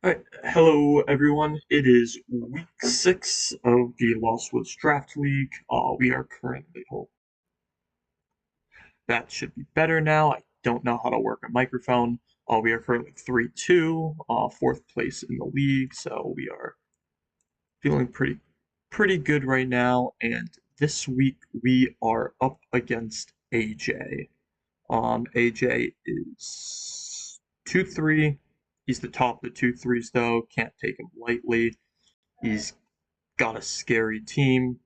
Alright, hello everyone. It is week 6 of the Lost Woods Draft League. We are currently, that should be better now. I don't know how to work a microphone. We are currently 3-2, 4th place in the league, so we are feeling pretty good right now. And this week we are up against AJ. AJ is 2-3. He's the top of the 2-3s though. Can't take him lightly. He's got a scary team.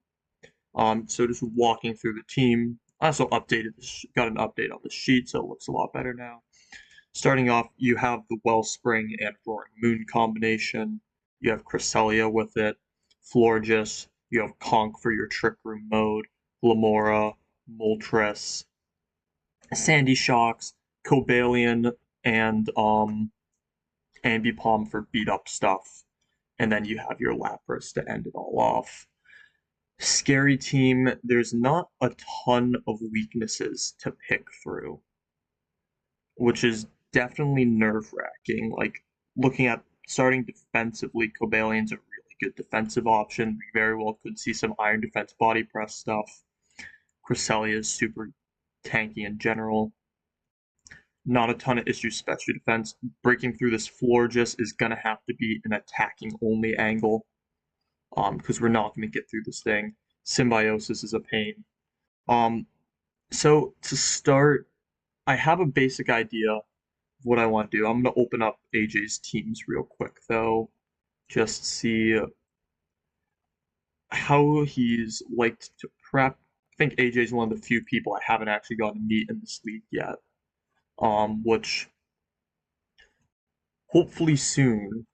So just walking through the team. I also got an update on the sheet, so it looks a lot better now. Starting off, you have the Wellspring and Roaring Moon combination. You have Cresselia with it, Florges. You have Conch for your Trick Room mode, Glamora, Moltres, Sandy Shocks, Cobalion, and Ambipom for beat up stuff. And then you have your Lapras to end it all off. Scary team, there's not a ton of weaknesses to pick through, which is definitely nerve-wracking. Like, looking at starting defensively, Cobalion's a really good defensive option. We very well could see some Iron Defense body press stuff. Cresselia is super tanky in general. Not a ton of issues special defense. Breaking through this Florges is going to have to be an attacking-only angle, because we're not going to get through this thing. Symbiosis is a pain. Um, so to start, I have a basic idea of what I want to do. I'm going to open up AJ's teams real quick, though, just see how he's liked to prep. I think AJ's one of the few people I haven't actually gotten to meet in this league yet, which hopefully soon,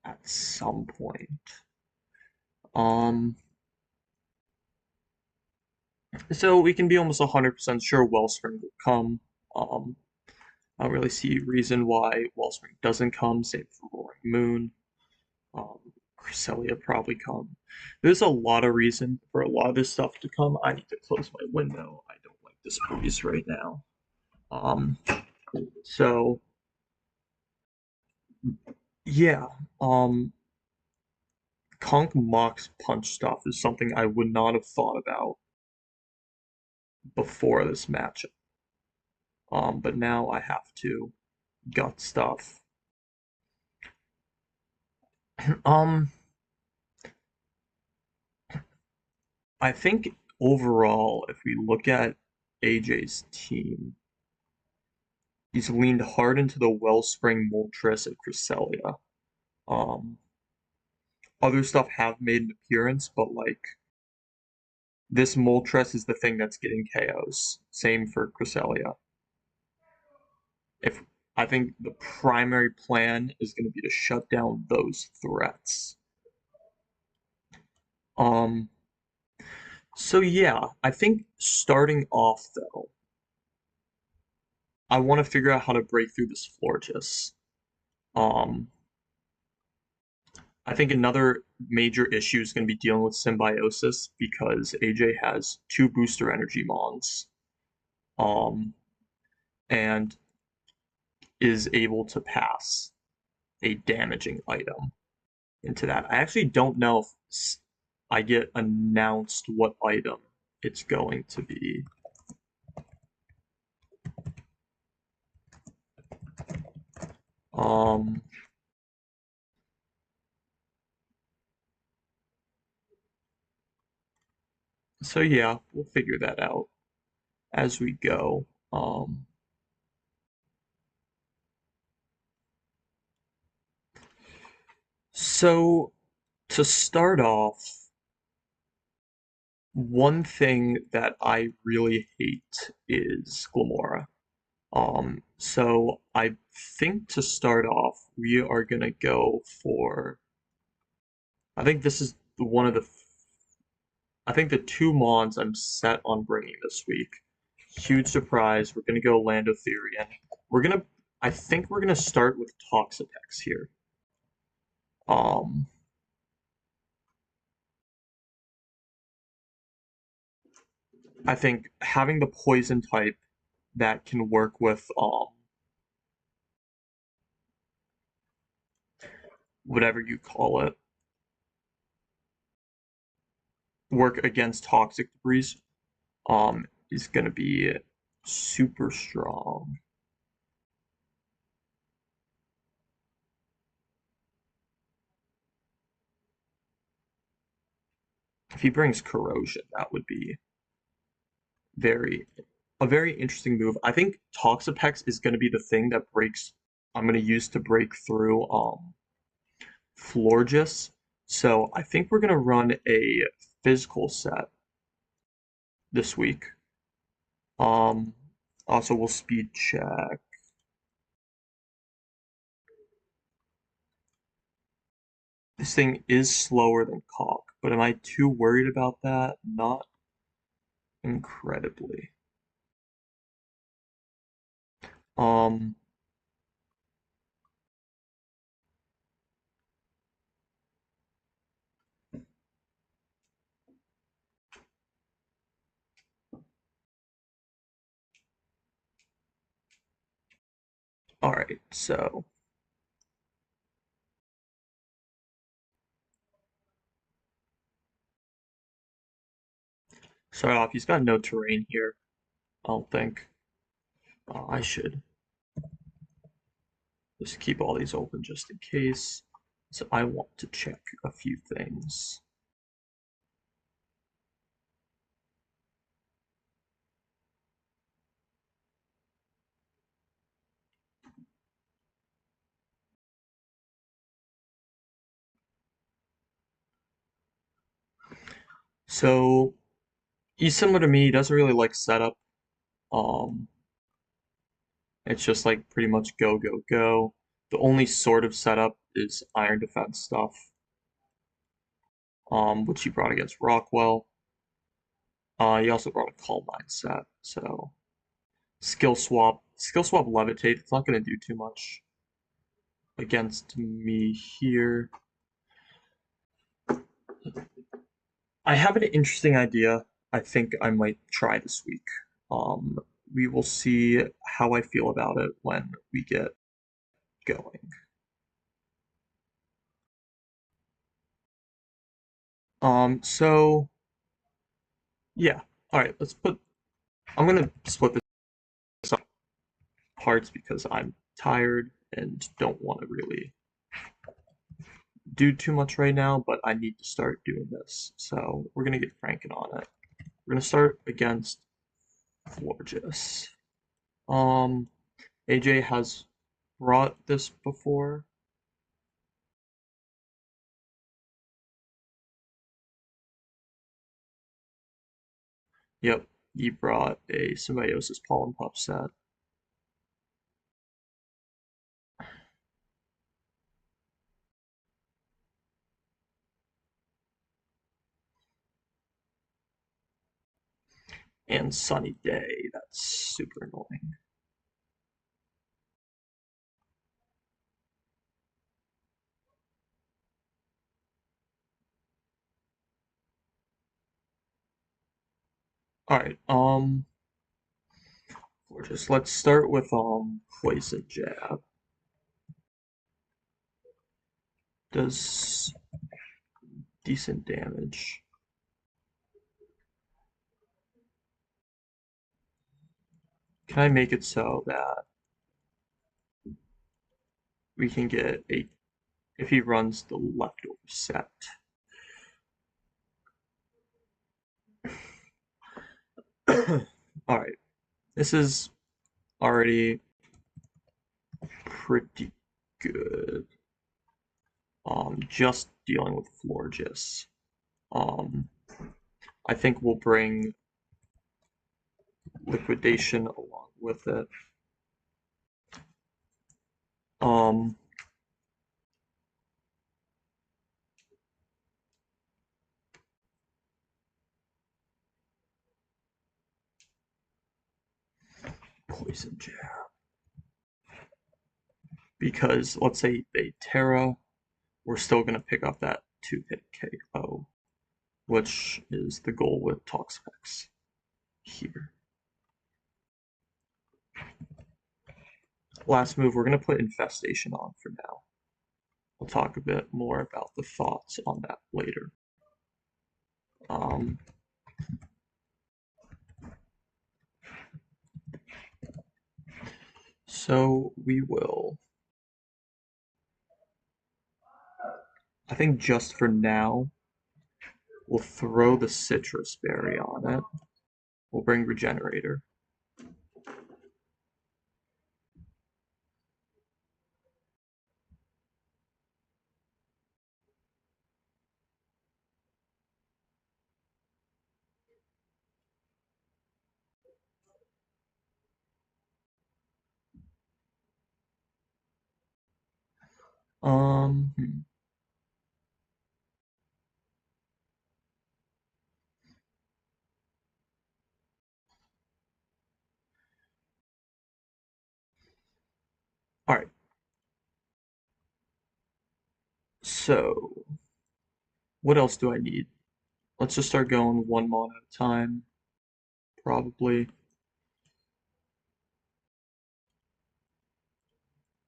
at some point. Um, so we can be almost 100% sure Wellspring will come. Um, I don't really see a reason why Wellspring doesn't come. Same for Roaring Moon. Um, Cresselia probably come. There's a lot of reason for a lot of this stuff to come. I need to close my window. I don't like this breeze right now. Um, so yeah, Conk Mox Punch stuff is something I would not have thought about before this matchup. But now I have to gut stuff. Um, I think overall, if we look at AJ's team, he's leaned hard into the Wellspring, Moltres, and Cresselia. Um, Other stuff have made an appearance, but like this Moltres is the thing that's getting KOs. Same for Cresselia. If I think the primary plan is going to be to shut down those threats. Um, so yeah, I think starting off though, I want to figure out how to break through this Florges. Um, I think another major issue is going to be dealing with Symbiosis because AJ has two booster energy mons, um, and is able to pass a damaging item into that. I actually don't know if I get announced what item it's going to be. Um, so yeah, we'll figure that out as we go. So to start off, one thing that I really hate is Glamora. So I think to start off, we are gonna go for. I think this is one of the. I think the two Mons I'm set on bringing this week. Huge surprise. We're gonna go Landotherian. We're gonna. I think we're gonna start with Toxapex here. Um, I think having the poison type that can work with whatever you call it, work against toxic debris, is going to be super strong. If he brings corrosion, that would be very a very interesting move. I think Toxapex is going to be the thing that breaks. I'm going to use to break through Florges. So I think we're going to run a physical set this week. Um, Also we'll speed check. This thing is slower than Caulk, but am I too worried about that? Not incredibly. Um, all right, so start off. He's got no terrain here. I don't think. I should just keep all these open just in case. So I want to check a few things. So he's similar to me. He doesn't really like setup. Um, it's just like pretty much go, go, go. The only sort of setup is iron defense stuff, which he brought against Rockwell. He also brought a Calm Mind set, so skill swap levitate. It's not going to do too much against me here. I have an interesting idea. I think I might try this week. Um, we will see how I feel about it when we get going. So yeah. All right, let's put. I'm gonna split this up parts because I'm tired and don't want to really do too much right now, but I need to start doing this. So we're gonna get cranking on it. We're gonna start against Florges. Um, AJ has brought this before. Yep, he brought a Symbiosis Pollen Pup set. And Sunny Day. That's super annoying. Alright, Gorgeous. Let's start with Poison Jab. Does decent damage. Can I make it so that we can get a if he runs the leftover set? Alright. This is already pretty good. Just dealing with Florges. Um, I think we'll bring liquidation along with it. Um, Poison Jab. Because let's say they Terra, we're still going to pick up that 2-hit KO, which is the goal with Toxapex here. Last move, we're going to put Infestation on for now. We'll talk a bit more about the thoughts on that later. Um, so we will, I think just for now, we'll throw the citrus berry on it. We'll bring regenerator. Hmm. All right. So what else do I need? Let's just start going one mon at a time, probably.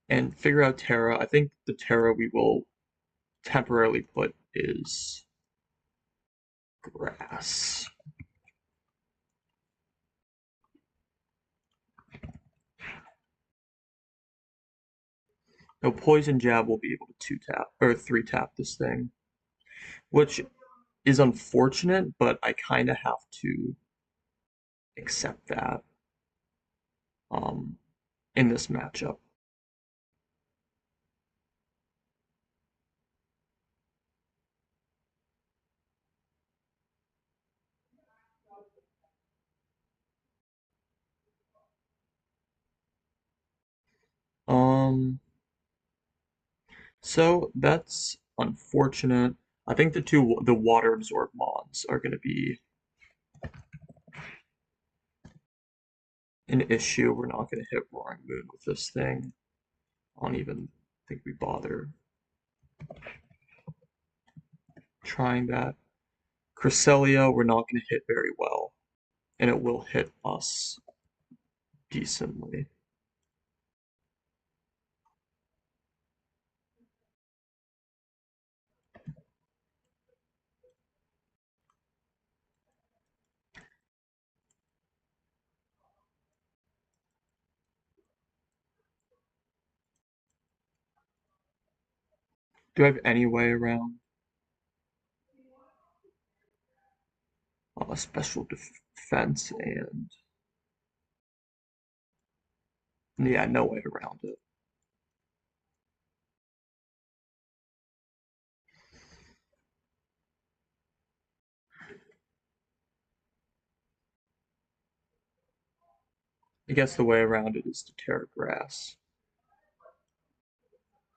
And figure out Terra. I think the Terra we will temporarily put is grass. No, Poison Jab will be able to 2-tap or 3-tap this thing, which is unfortunate, but I kind of have to accept that um, in this matchup. Um, so that's unfortunate. I think the water absorb mons are going to be an issue. We're not going to hit Roaring Moon with this thing. I don't even think we bother trying that. Cresselia, we're not going to hit very well, and it will hit us decently. Do I have any way around special defense and yeah, no way around it. I guess the way around it is to tear grass,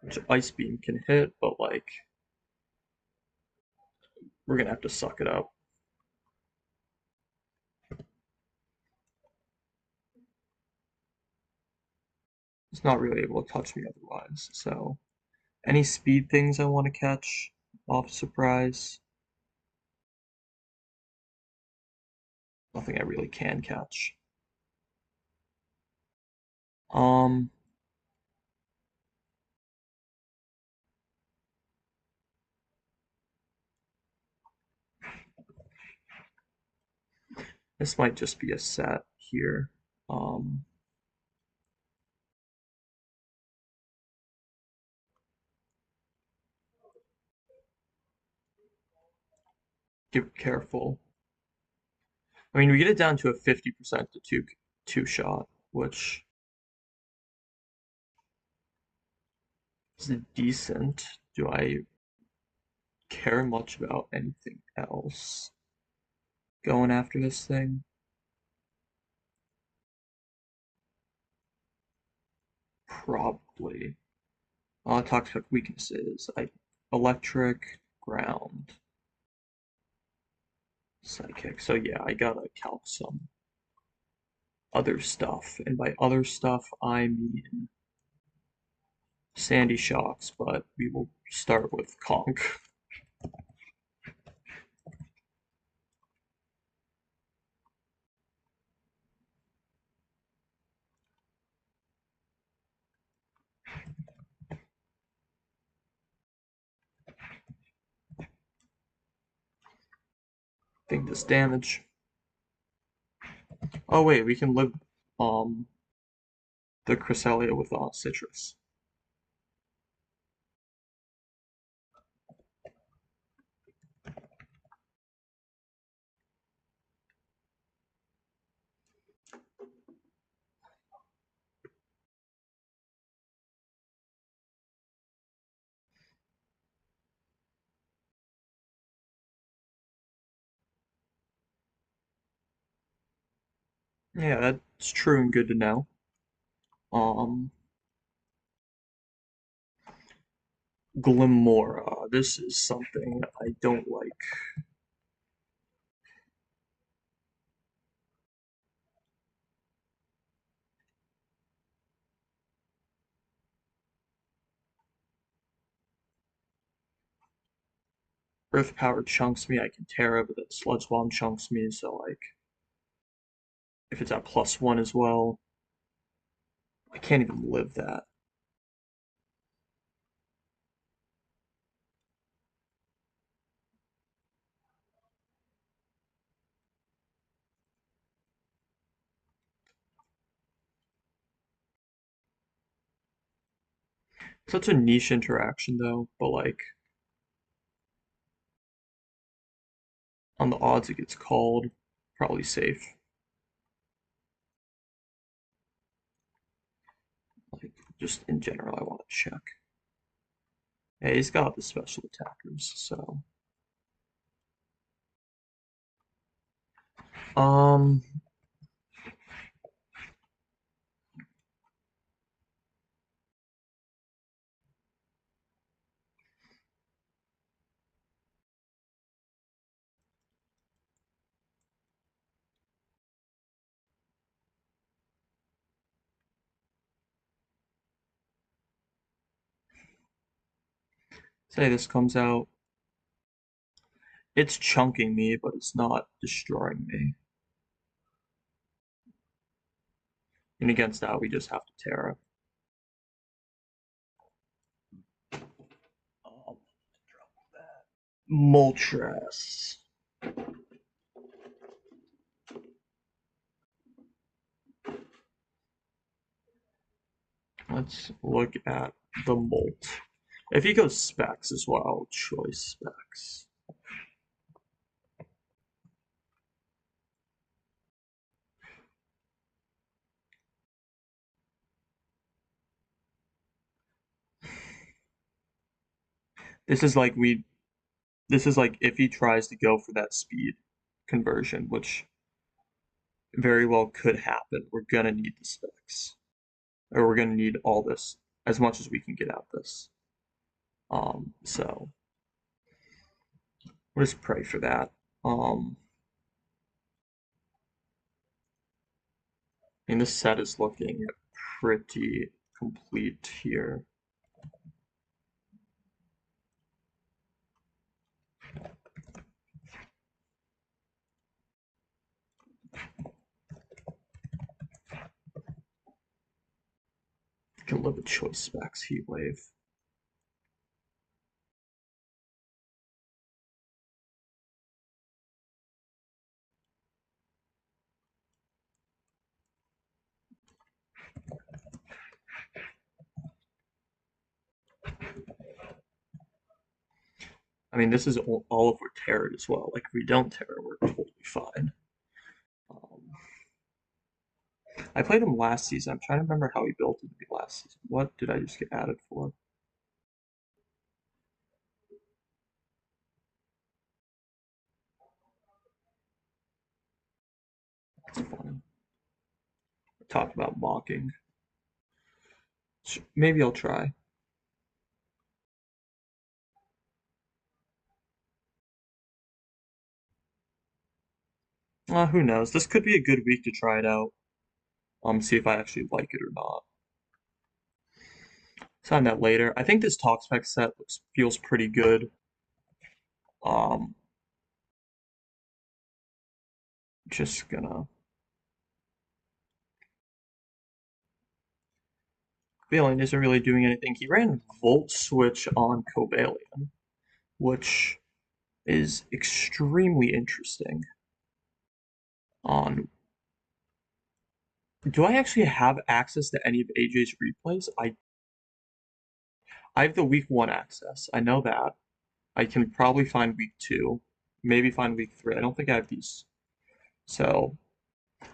which Ice Beam can hit, but like we're gonna have to suck it up. It's not really able to touch me otherwise. So any speed things I want to catch off surprise, nothing I really can catch. Um, this might just be a set here. Um, Get careful. I mean, we get it down to a 50% to two shot, which is decent. Do I care much about anything else going after this thing? Probably. Toxic weaknesses. Electric, ground, psychic. So yeah, I gotta calc some other stuff, and by other stuff I mean Sandy Shocks, but we will start with Conk. think this damage. Oh wait, we can live um the Cresselia with citrus. Yeah, that's true and good to know. Um, Glimmora. This is something I don't like. Earth Power chunks me, I can Terra, but then Sludge Bomb chunks me, so like, if it's at +1 as well, I can't even live that. Such a niche interaction though, but like, on the odds it gets called, probably safe. Like, just in general, I want to check. Yeah, he's got the special attackers, so. Um, say this comes out. It's chunking me, but it's not destroying me. And against that, we just have to Terra. Um, Moltres. Let's look at the Molt. If he goes specs as well, choice specs. This is like we. This is like if he tries to go for that speed conversion, which very well could happen. We're gonna need the specs, or we're gonna need all this as much as we can get out this. So we'll just pray for that. I mean, this set is looking pretty complete here. Can live with choice specs, heat wave. I mean, this is all if we're Terra as well. Like, if we don't Terra, we're totally fine. Um, I played him last season. I'm trying to remember how he built into me last season. What did I just get added for? That's funny. Talk about mocking. Maybe I'll try. Who knows? This could be a good week to try it out. See if I actually like it or not. Sign that later. I think this talk spec set feels pretty good. Um, just gonna Cobalion isn't really doing anything. He ran Volt Switch on Cobalion, which is extremely interesting. On Do I actually have access to any of AJ's replays? I have the week one access. I know that. I can probably find week two, maybe find week three. I don't think I have these. So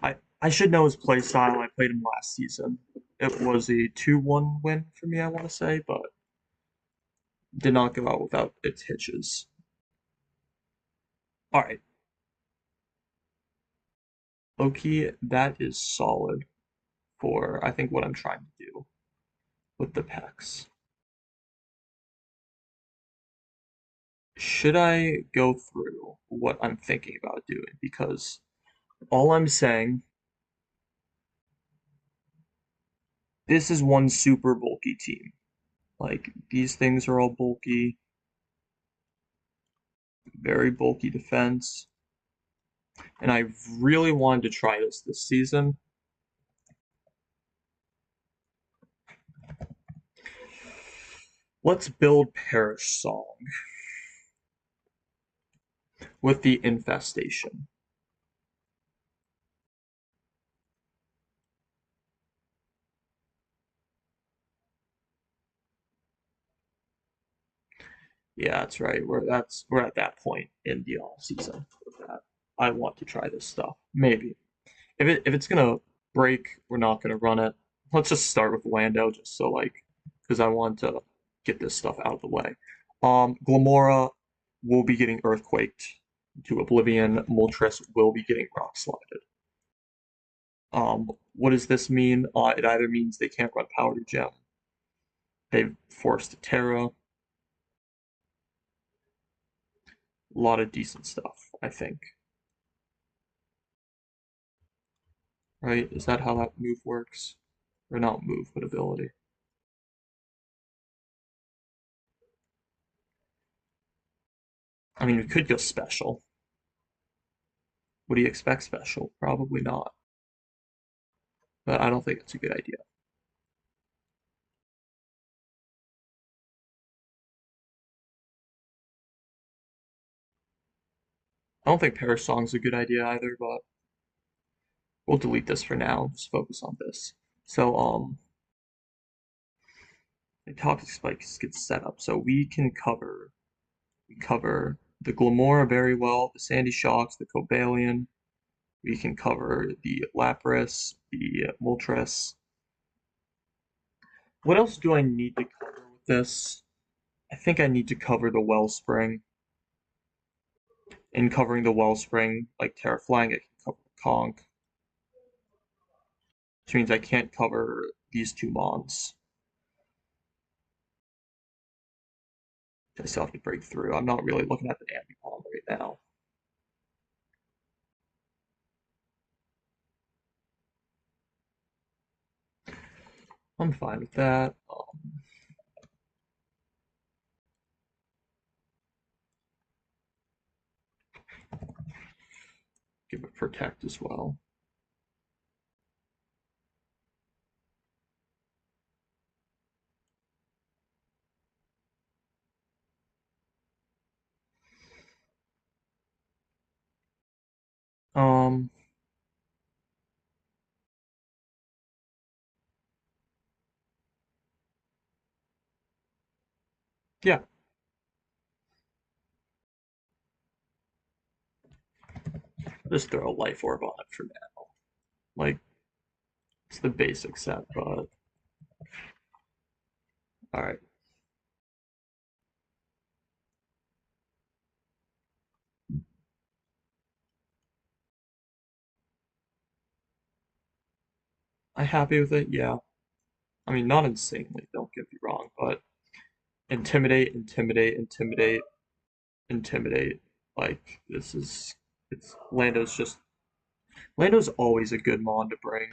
I should know his play style. I played him last season. It was a 2-1 win for me, I want to say, but did not go out without its hitches. All right, Loki, that is solid for I think what I'm trying to do with the pecs. Should I go through what I'm thinking about doing? Because all I'm saying, this is one super bulky team. Like, these things are all bulky, very bulky defense. And I really wanted to try this season. Let's build Parish Song with the infestation. Yeah, that's right. We're at that point in the off season with that. I want to try this stuff. Maybe. If it's gonna break, we're not gonna run it. Let's just start with Lando, just so like, because I want to get this stuff out of the way. Glamora will be getting earthquaked to oblivion. Moltres will be getting rock slided. What does this mean? It either means they can't run Powder Gem, they've forced Terra. A lot of decent stuff, I think. Right? Is that how that move works? Or not move, but ability. I mean, we could go special. Would he expect special? Probably not. But I don't think it's a good idea. I don't think Paris Song's a good idea either, but we'll delete this for now. Just focus on this. So, the toxic spikes get set up. So we cover the Glamora very well, the Sandy Shocks, the Cobalion. We can cover the Lapras, the Moltres. What else do I need to cover with this? I think I need to cover the Wellspring. In covering the Wellspring, like Terraflying, I can cover Conk, which means I can't cover these two Mons. I still have to break through. I'm not really looking at the Ambipom right now. I'm fine with that. Give it Protect as well. Um, yeah, just throw a Life Orb on it for now. Like, it's the basic set, but alright. I happy with it? Yeah. I mean, not insanely, don't get me wrong, but intimidate, intimidate, intimidate, intimidate. Like, it's Lando's always a good mon to bring.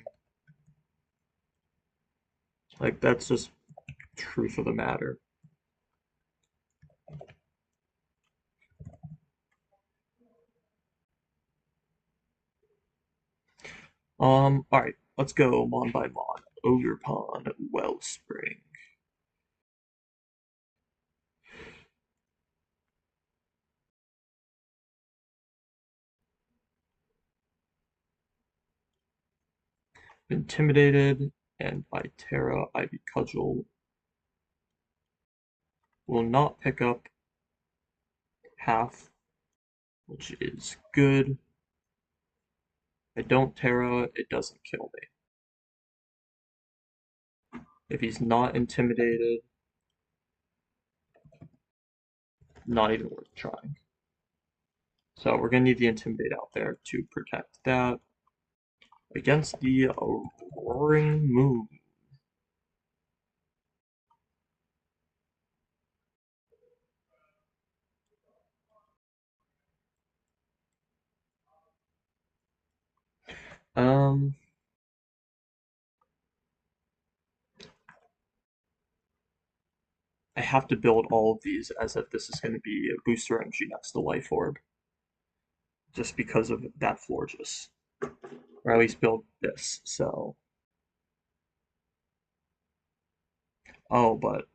Like, that's just truth of the matter. Alright, let's go mon by mon. Ogerpon, Wellspring. Intimidated, and by Terra, Ivy Cudgel will not pick up half, which is good. If I don't Terra, it doesn't kill me. If he's not intimidated, not even worth trying. So we're going to need the Intimidate out there to protect that against the Roaring Moon. Um, I have to build all of these as if this is going to be a booster energy next to Life Orb, just because of that Florges. Or at least build this, so. Oh, but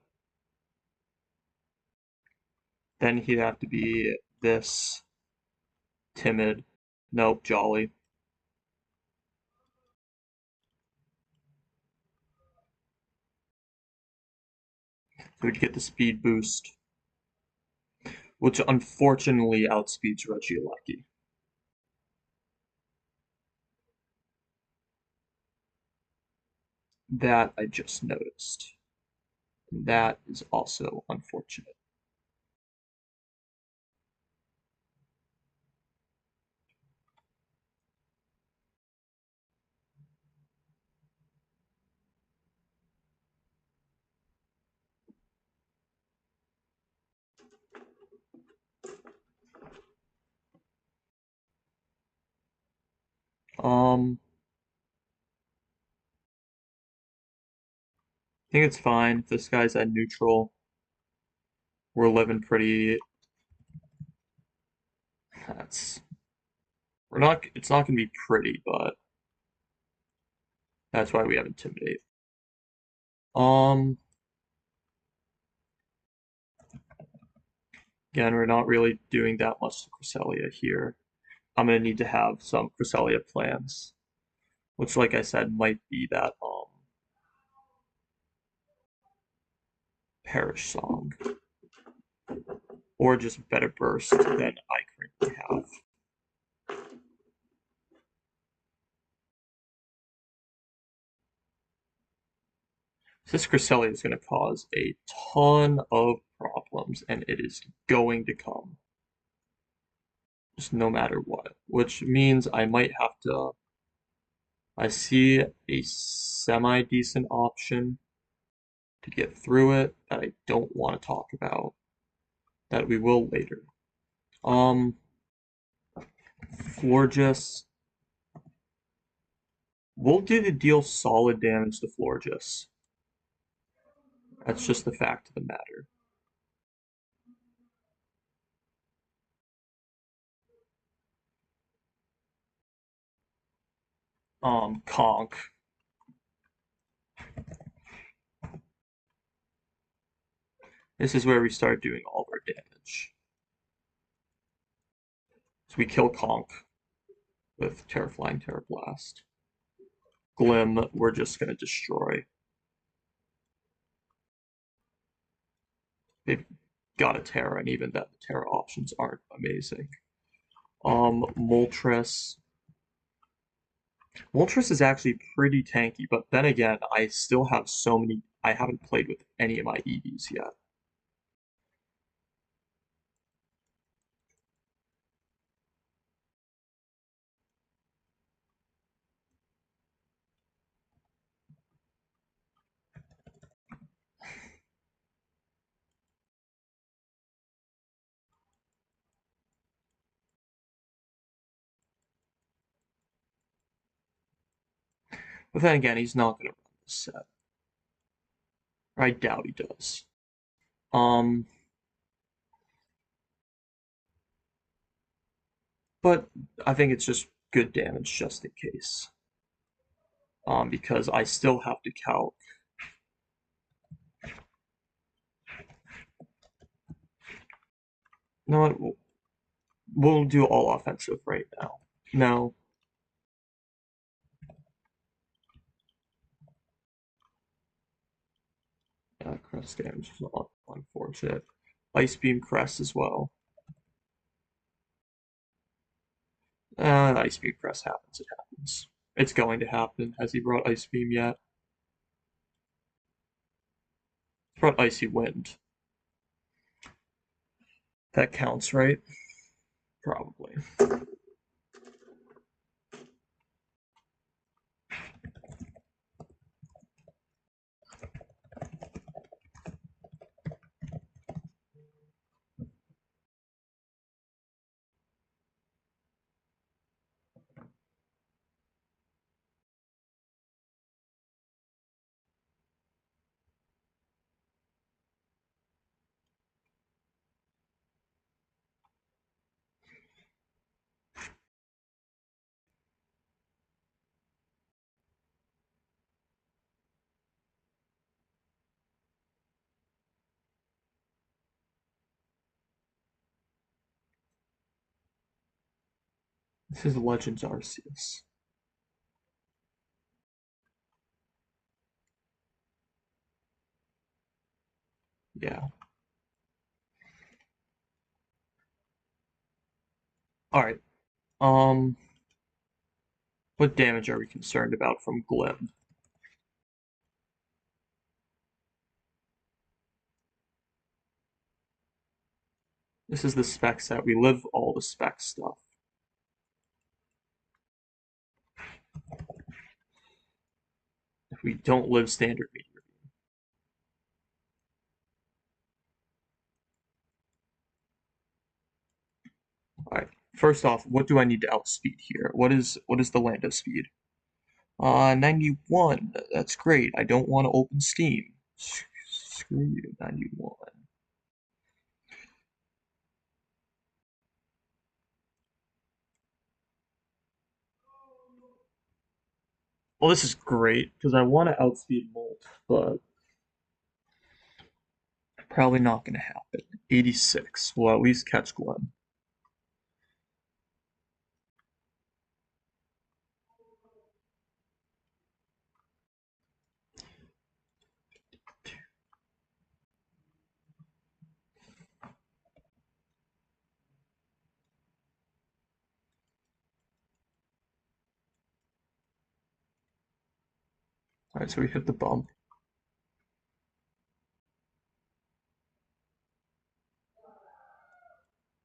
then he'd have to be this timid. Nope, jolly. So we'd get the speed boost, which unfortunately outspeeds Regieleki. That I just noticed. And that is also unfortunate. I think it's fine. If this guy's at neutral, we're living pretty. That's we're not. It's not gonna be pretty, but that's why we have Intimidate. Um, Again, we're not really doing that much to Cresselia here. I'm gonna need to have some Cresselia plans, which, like I said, might be that Perish Song, or just better burst than I currently have. This Cresselia is going to cause a ton of problems, and it is going to come. Just no matter what. Which means I might have to. I see a semi-decent option to get through it that I don't want to talk about. That we will later. Florges. We'll deal solid damage to Florges. That's just the fact of the matter. Conk. This is where we start doing all of our damage. So we kill Conk with Terraflying Terrablast. Glim, we're just going to destroy. They've got a Terra, and even then, the Terra options aren't amazing. Moltres. Moltres is actually pretty tanky, but then again, I still have so many. I haven't played with any of my EVs yet. But then again, he's not going to run this set. I doubt he does. But I think it's just good damage just in case. Because I still have to calc. No, we'll do all offensive right now. No. Crest damage is unfortunate. Ice Beam Crest as well. Ice Beam Crest happens, it happens. It's going to happen. Has he brought Ice Beam yet? He's brought Icy Wind. That counts, right? Probably. This is Legends Arceus. Yeah. Alright. Um, what damage are we concerned about from Glim? This is the spec set. We live all the spec stuff. If we don't live standard meteor. Alright. First off, what do I need to outspeed here? What is the Lando speed? 91. That's great. I don't want to open Steam. Screw you, 91. Well, this is great because I want to outspeed Molt, but probably not going to happen. 86. We'll at least catch Glenn. Alright, so we hit the bump.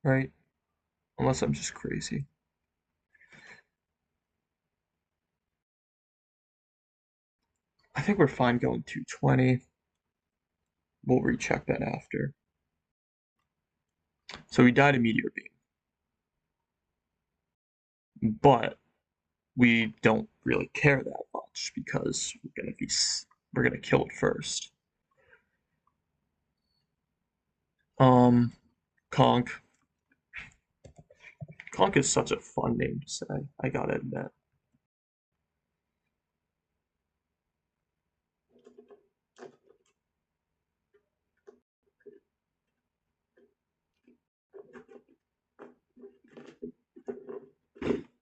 Right? Unless I'm just crazy. I think we're fine going 220. We'll recheck that after. So we died a Meteor Beam. But we don't really care that much because we're gonna kill it first. Conk. Conk is such a fun name to say, I gotta admit.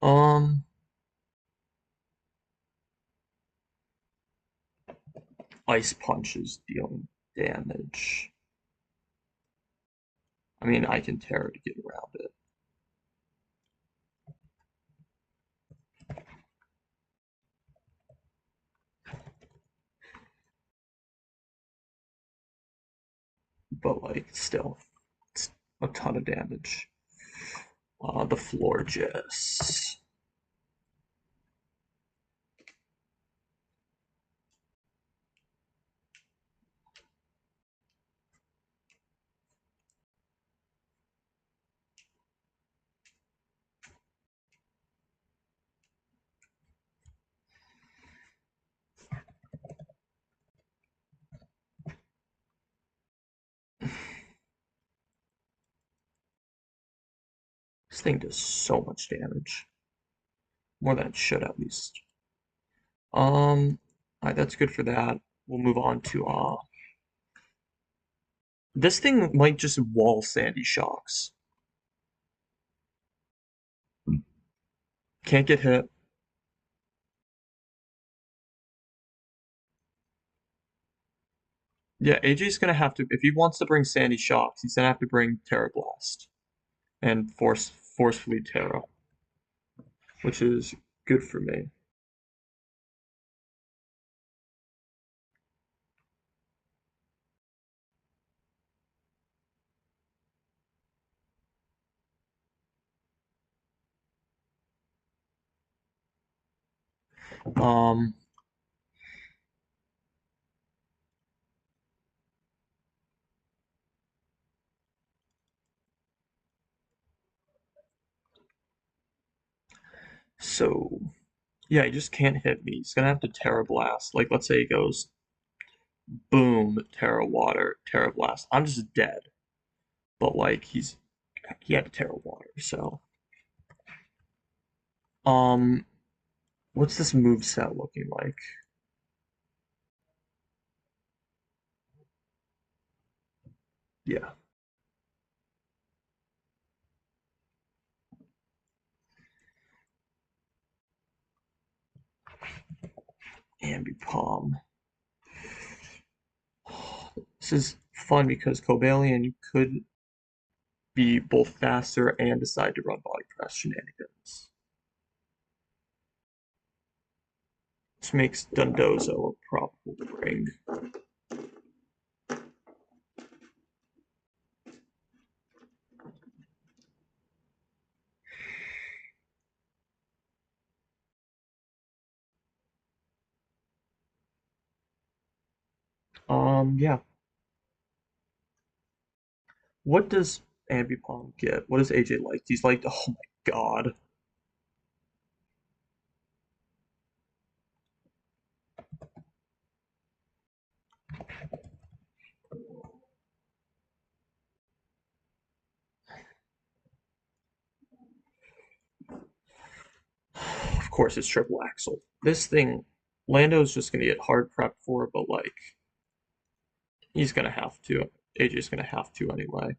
Um, Ice Punch is dealing damage. I mean, I can Terror to get around it. But, like, still, it's a ton of damage. The Florges. This thing does so much damage. More than it should, at least. Alright, that's good for that. We'll move on to, this thing might just wall Sandy Shocks. Can't get hit. Yeah, AJ's gonna have to if he wants to bring Sandy Shocks, he's gonna have to bring Terra Blast and forcefully Terra, which is good for me. Um, so yeah, he just can't hit me. He's gonna have to Terra Blast. Like let's say he goes boom, Terra Water, Terra Blast. I'm just dead. But like he had to Terra Water, so um what's this move set looking like? Yeah, Ambipom. This is fun because Cobalion could be both faster and decide to run body press shenanigans. This makes Dundozo a probable bring. Yeah. What does Ambipom get? What is AJ like? He's like, oh my god. Of course, it's triple axle. This thing, Lando's just gonna get hard prep for, but like, he's gonna have to. AJ's gonna have to anyway.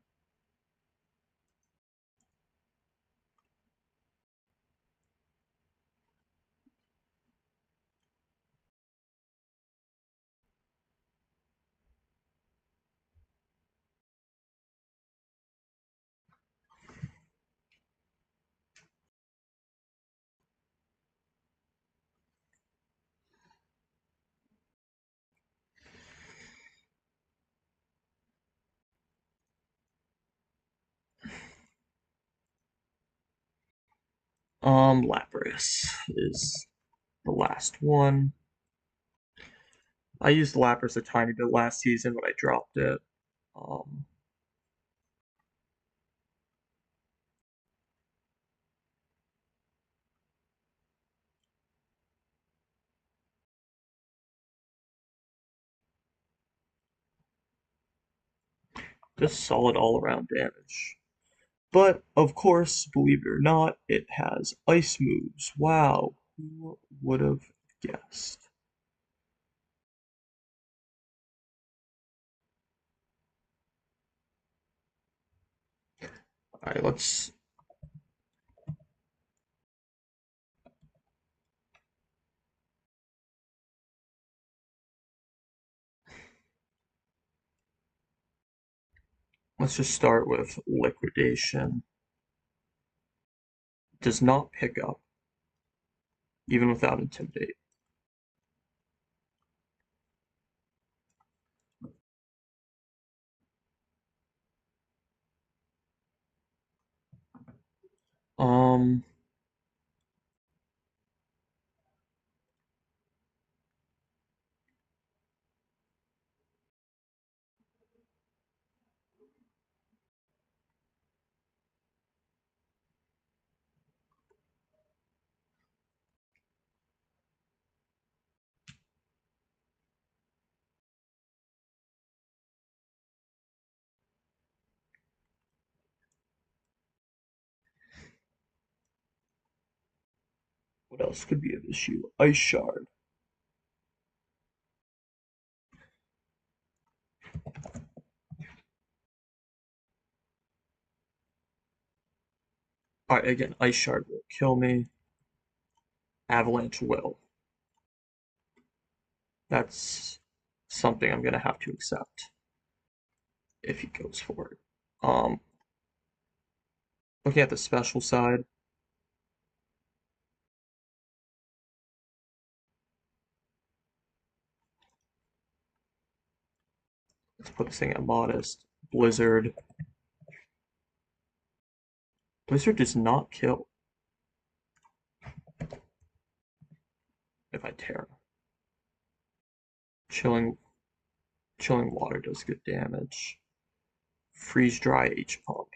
Lapras is the last one. I used Lapras a tiny bit last season, but I dropped it. Um, just solid all around damage. But of course, believe it or not, it has ice moves. Wow, who would have guessed? All right, let's just start with liquidation. Does not pick up even without intimidate. Um, what else could be an issue? Ice shard. All right, again, ice shard will kill me. Avalanche will. That's something I'm gonna have to accept if he goes for it. Um, Looking at the special side, let's put this thing at modest. Blizzard. Blizzard does not kill if I tear. Chilling Chilling water does good damage. Freeze dry H pump.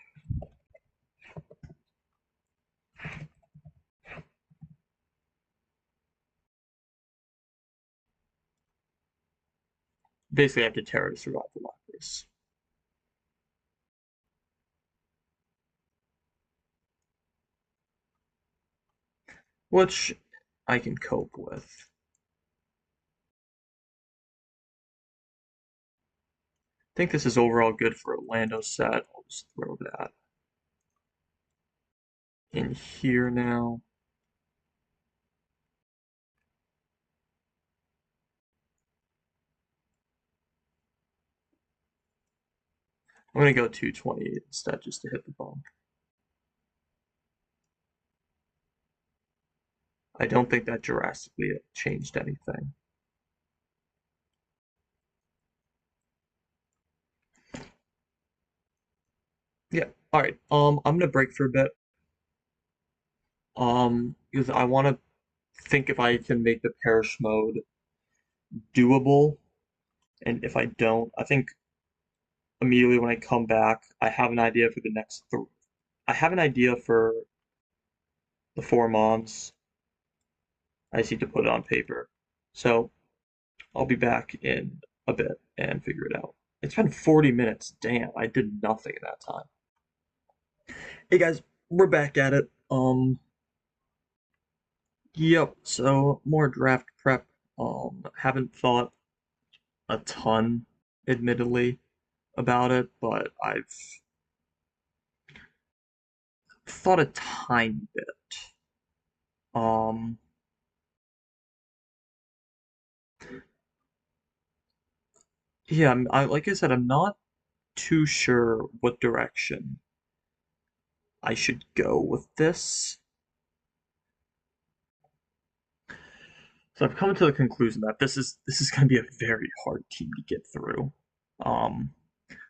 Basically, I have to tear to survive the Lapras. Which I can cope with. I think this is overall good for Orlando set. I'll just throw that in here now. I'm going to go 228 instead just to hit the bump. I don't think that drastically changed anything. Yeah. All right. I'm gonna break for a bit. Because I want to think if I can make the perish mode doable, and if I don't, I think immediately when I come back, I have an idea for the next. I have an idea for the 4 Mons. I just need to put it on paper. So I'll be back in a bit and figure it out. It's been 40 minutes. Damn, I did nothing in that time. Hey guys, we're back at it. Yep, so more draft prep. Haven't thought a ton, admittedly, about it, but I've thought a tiny bit. Um, yeah, like I said, I'm not too sure what direction I should go with this. So I've come to the conclusion that this is going to be a very hard team to get through. Um,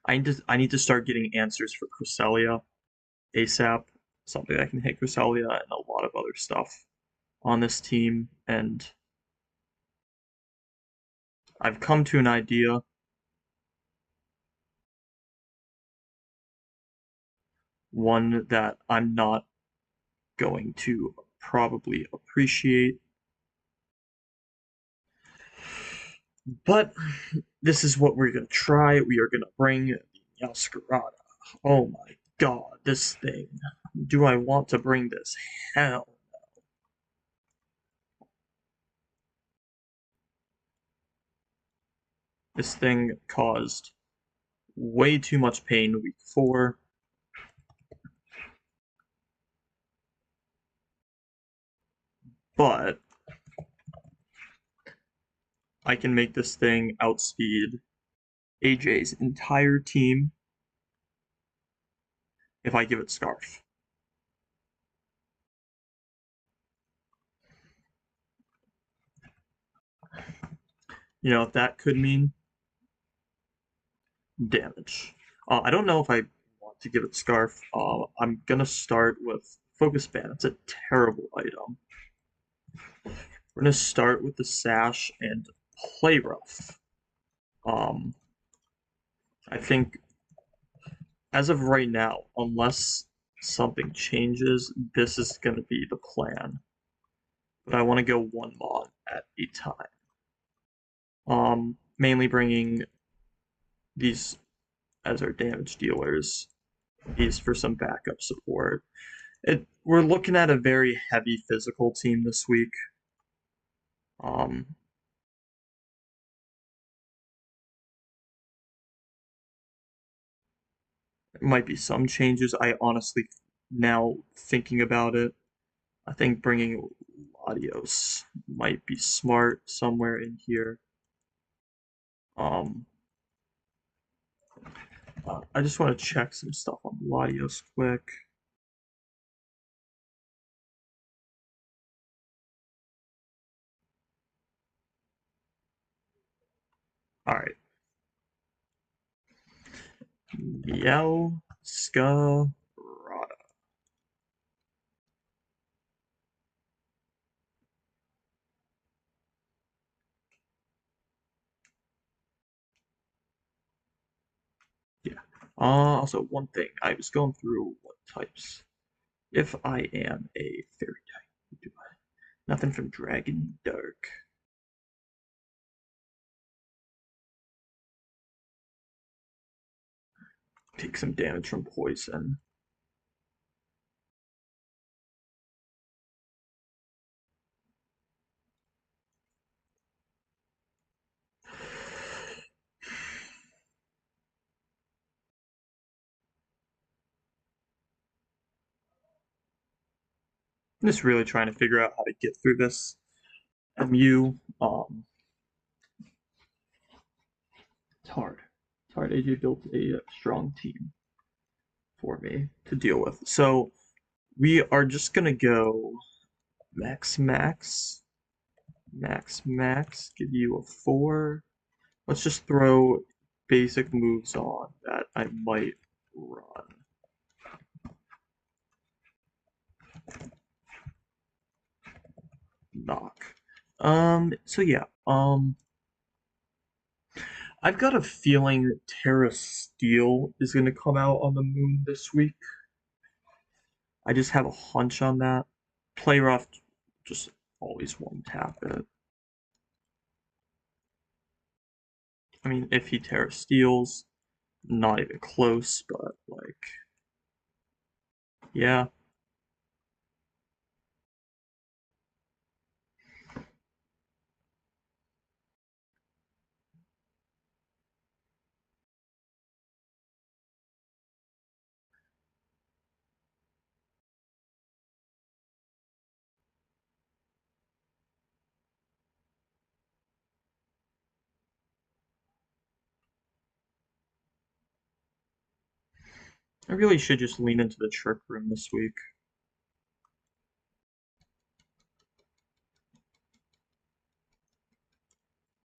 I need to start getting answers for Cresselia ASAP. Something I can hit Cresselia and a lot of other stuff on this team, and I've come to an idea. One that I'm not going to probably appreciate, but this is what we're gonna try. We are gonna bring the Yaskarada. Oh my god, this thing. Do I want to bring this? Hell. This thing caused way too much pain week 4. But I can make this thing outspeed AJ's entire team if I give it Scarf. You know what that could mean? Damage. I don't know if I want to give it Scarf. I'm gonna start with Focus Ban. It's a terrible item. We're gonna start with the Sash and Play Rough. Um, I think as of right now, unless something changes, this is gonna be the plan. But I want to go 1 Mon at a time. Mainly bringing these as our damage dealers, these for some backup support. We're looking at a very heavy physical team this week. Um, there might be some changes. I honestly, now thinking about it, I think bringing Latios might be smart somewhere in here. Um, I just want to check some stuff on Latios quick. All right. Miel Ska. Yeah. Also, one thing. I was going through what types. If I am a fairy type, do I? Nothing from Dragon Dark. Take some damage from poison. I'm just really trying to figure out how to get through this MU. It's hard. It's hard. AJ built a strong team for me to deal with. So we are just gonna go max max max max. Give you a 4. Let's just throw basic moves on that I might run. Knock. So yeah, I've got a feeling Terra Steel is gonna come out on the moon this week. I just have a hunch on that. Play rough, just always one tap it. I mean, if he Terra Steals, not even close, but like, yeah. I really should just lean into the trick room this week,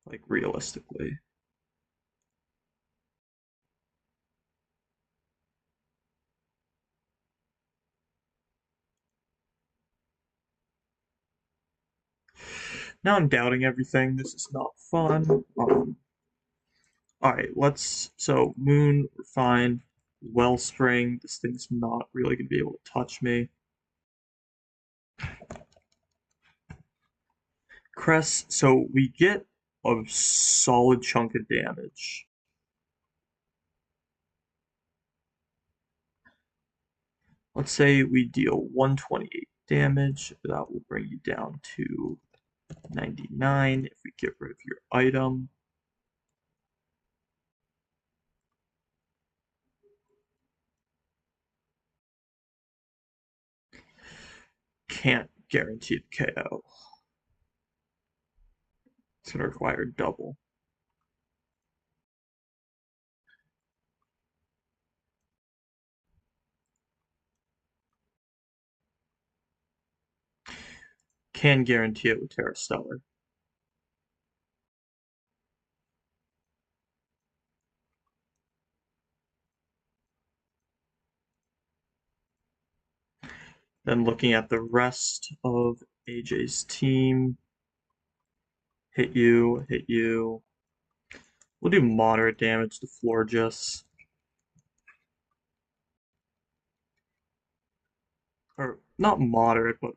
like realistically. Now I'm doubting everything. This is not fun. All right, so Moon, we're fine. Wellspring, this thing's not really gonna be able to touch me. Crest, so we get a solid chunk of damage. Let's say we deal 128 damage. That will bring you down to 99 if we get rid of your item. Can't guarantee the KO. It's going to require double. Can guarantee it with Terra Stellar. Then looking at the rest of AJ's team, hit you, hit you. We'll do moderate damage to Florges. Or not moderate, but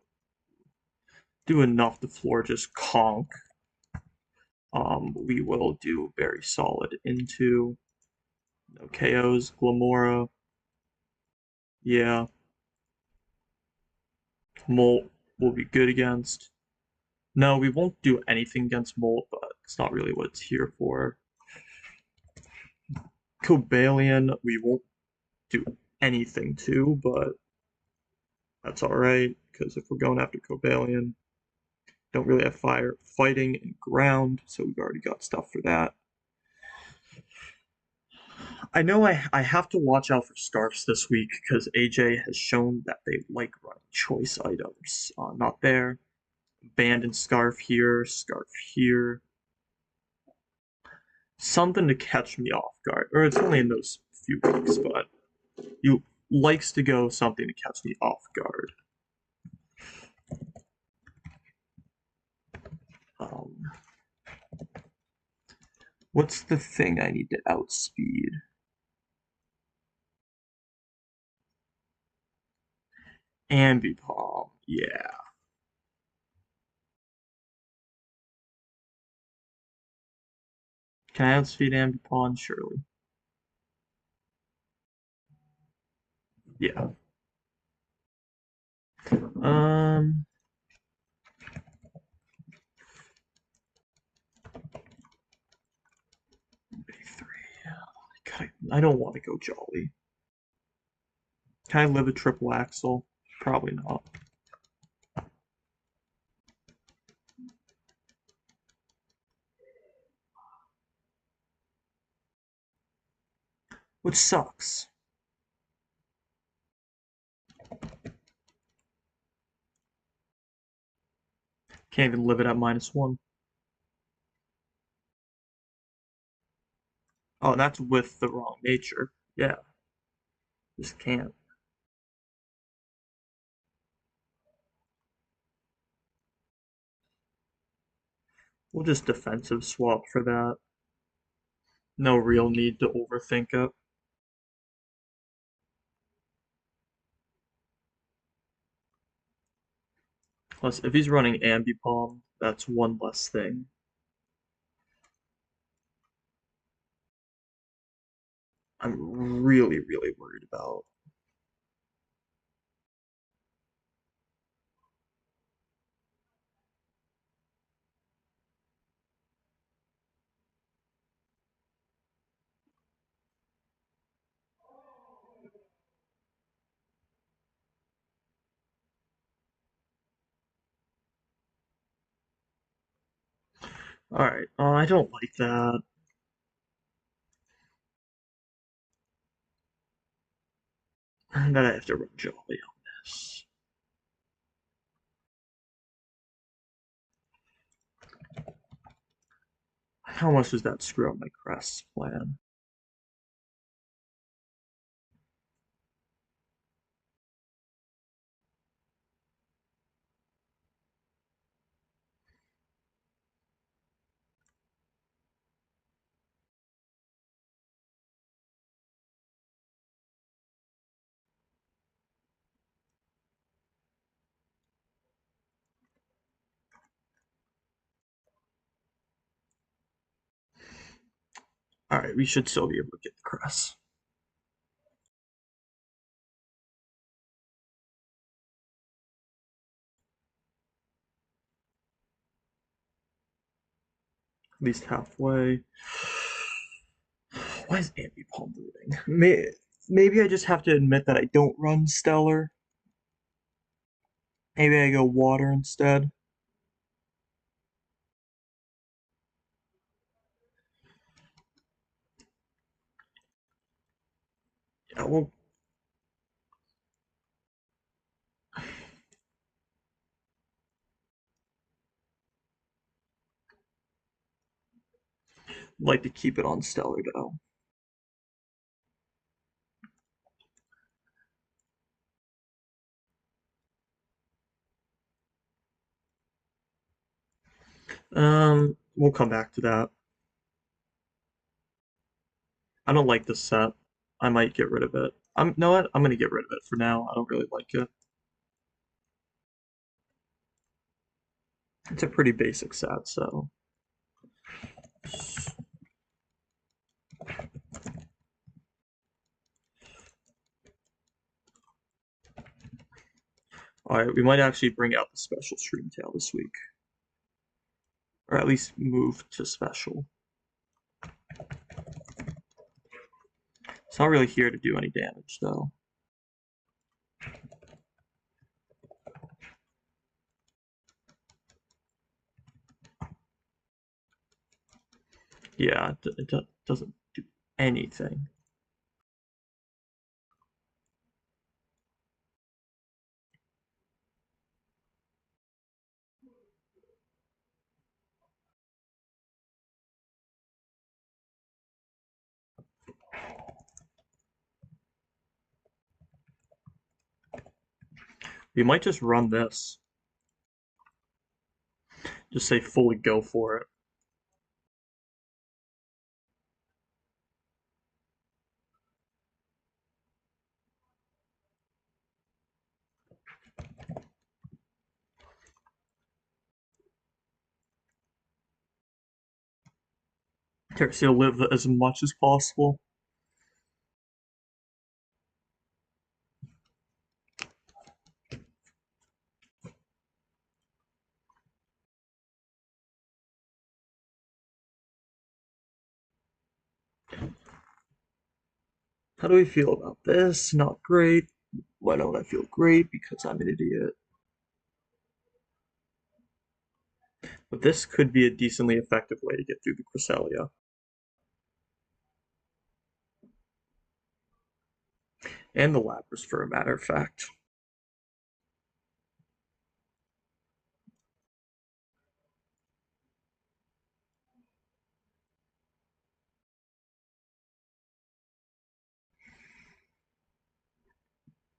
do enough to Florges conk. We will do very solid into no KOs, Glamora. Yeah. Molt will be good against. No, we won't do anything against Molt, but it's not really what it's here for. Cobalion, we won't do anything to, but that's alright, because if we're going after Cobalion, don't really have fire fighting and ground, so we've already got stuff for that. I know I have to watch out for scarfs this week because AJ has shown that they like running choice items. Not there. Band and scarf here. Something to catch me off guard. Or it's only in those few weeks, but he likes to go something to catch me off guard. Um, what's the thing I need to outspeed? Ambipom, yeah. Can I outspeed Ambipom? Surely. Yeah. Um, B3. God, I don't want to go Jolly. Can I live a triple axle? Probably not. Which sucks. Can't even live it at -1. Oh, that's with the wrong nature. Yeah, just can't. We'll just defensive swap for that. No real need to overthink it. Plus, if he's running Ambipom, that's one less thing. I'm really, really worried about. Alright, I don't like that. That I have to run Jolly on this. How much does that screw up my Crest's plan? Alright, we should still be able to get the Crest. At least halfway. Why is Ambipom looting? Maybe I just have to admit that I don't run Stellar. Maybe I go Water instead. Yeah, well, like to keep it on Stellar though. We'll come back to that. I don't like this set. I might get rid of it. Know what? I'm gonna get rid of it for now. I don't really like it. It's a pretty basic set, so. Alright, we might actually bring out the special Stream Tail this week. Or at least move to special. It's not really here to do any damage, though. Yeah, it doesn't do anything. We might just run this. Just say fully go for it. Terrace live as much as possible. How do we feel about this? Not great. Why don't I feel great? Because I'm an idiot. But this could be a decently effective way to get through the Cresselia. And the Lapras, for a matter of fact.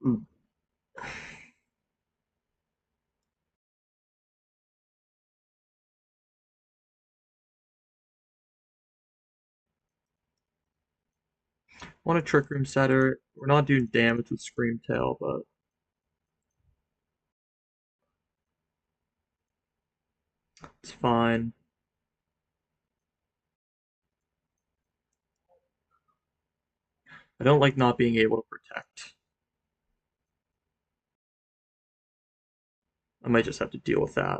Mm. Want a Trick Room Setter. We're not doing damage with Scream Tail, but it's fine. I don't like not being able to protect. I might just have to deal with that.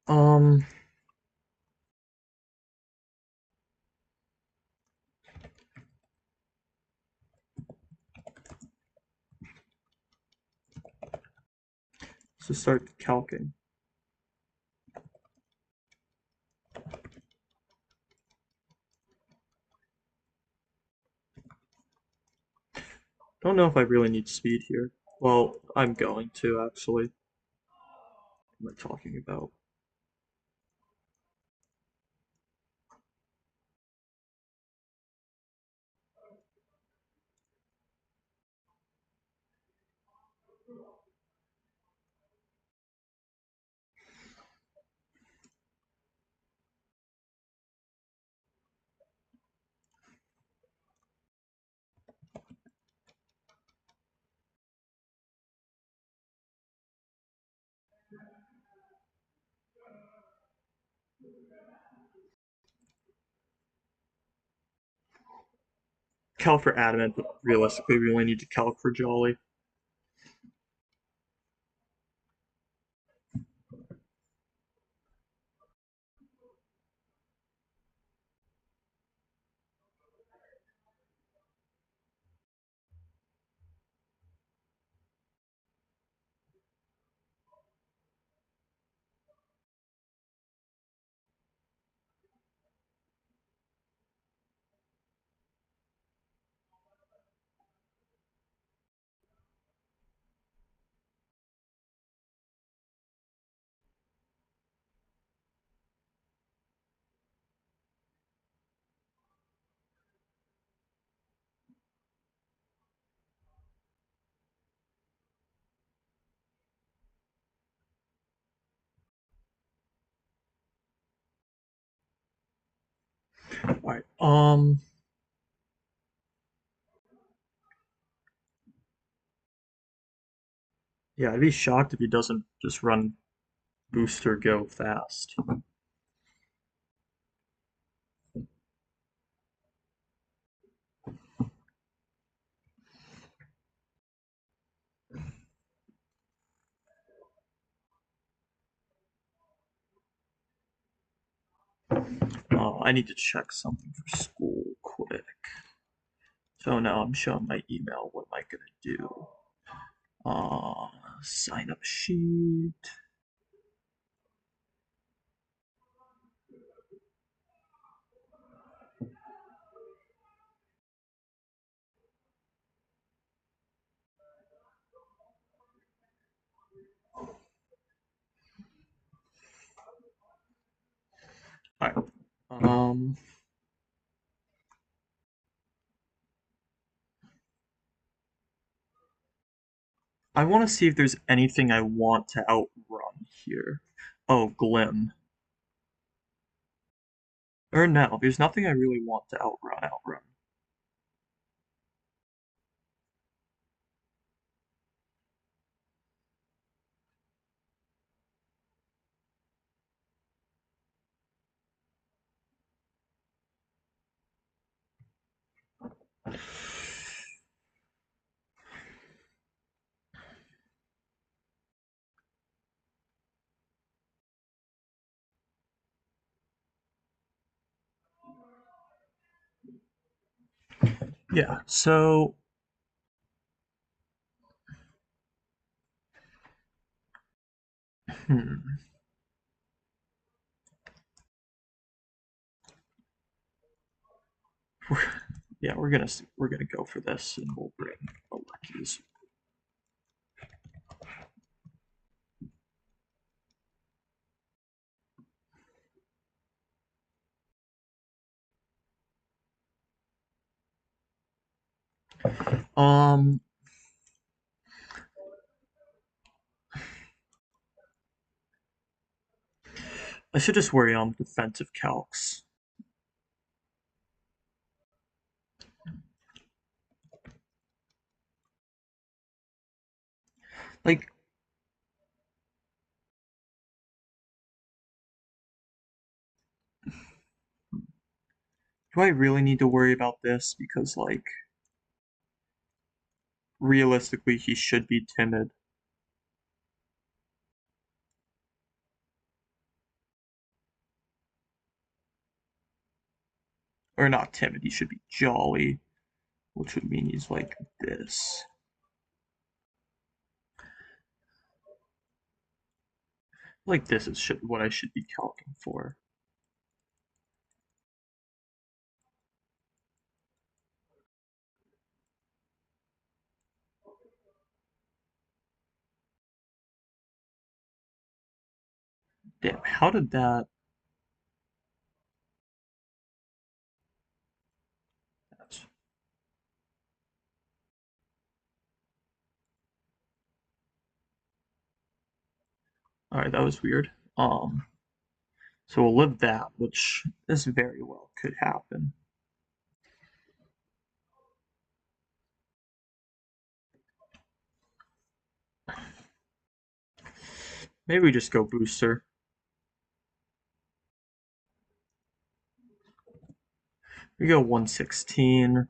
Um, let's just start calcing. Don't know if I really need speed here. Well, I'm going to actually. What am I talking about? Calc for Adamant, but realistically, we only need to calc for Jolly. Alright, yeah, I'd be shocked if he doesn't just run booster go fast. Oh, I need to check something for school quick. So now I'm showing my email. What am I gonna do? Uh, Sign up sheet. All right. I want to see if there's anything I want to outrun here. Oh, Glim. Or no, there's nothing I really want to outrun. Yeah, so hmm. Yeah, we're gonna go for this and we'll bring Aleki's. Um I should just worry on defensive calcs. Like, do I really need to worry about this? Because like realistically he should be timid. Or not timid, he should be jolly, which would mean he's like this. Like this is what I should be calcing for. Damn, how did that? All right, that was weird. So we'll live that, which this very well could happen. Maybe we just go booster. We go 116.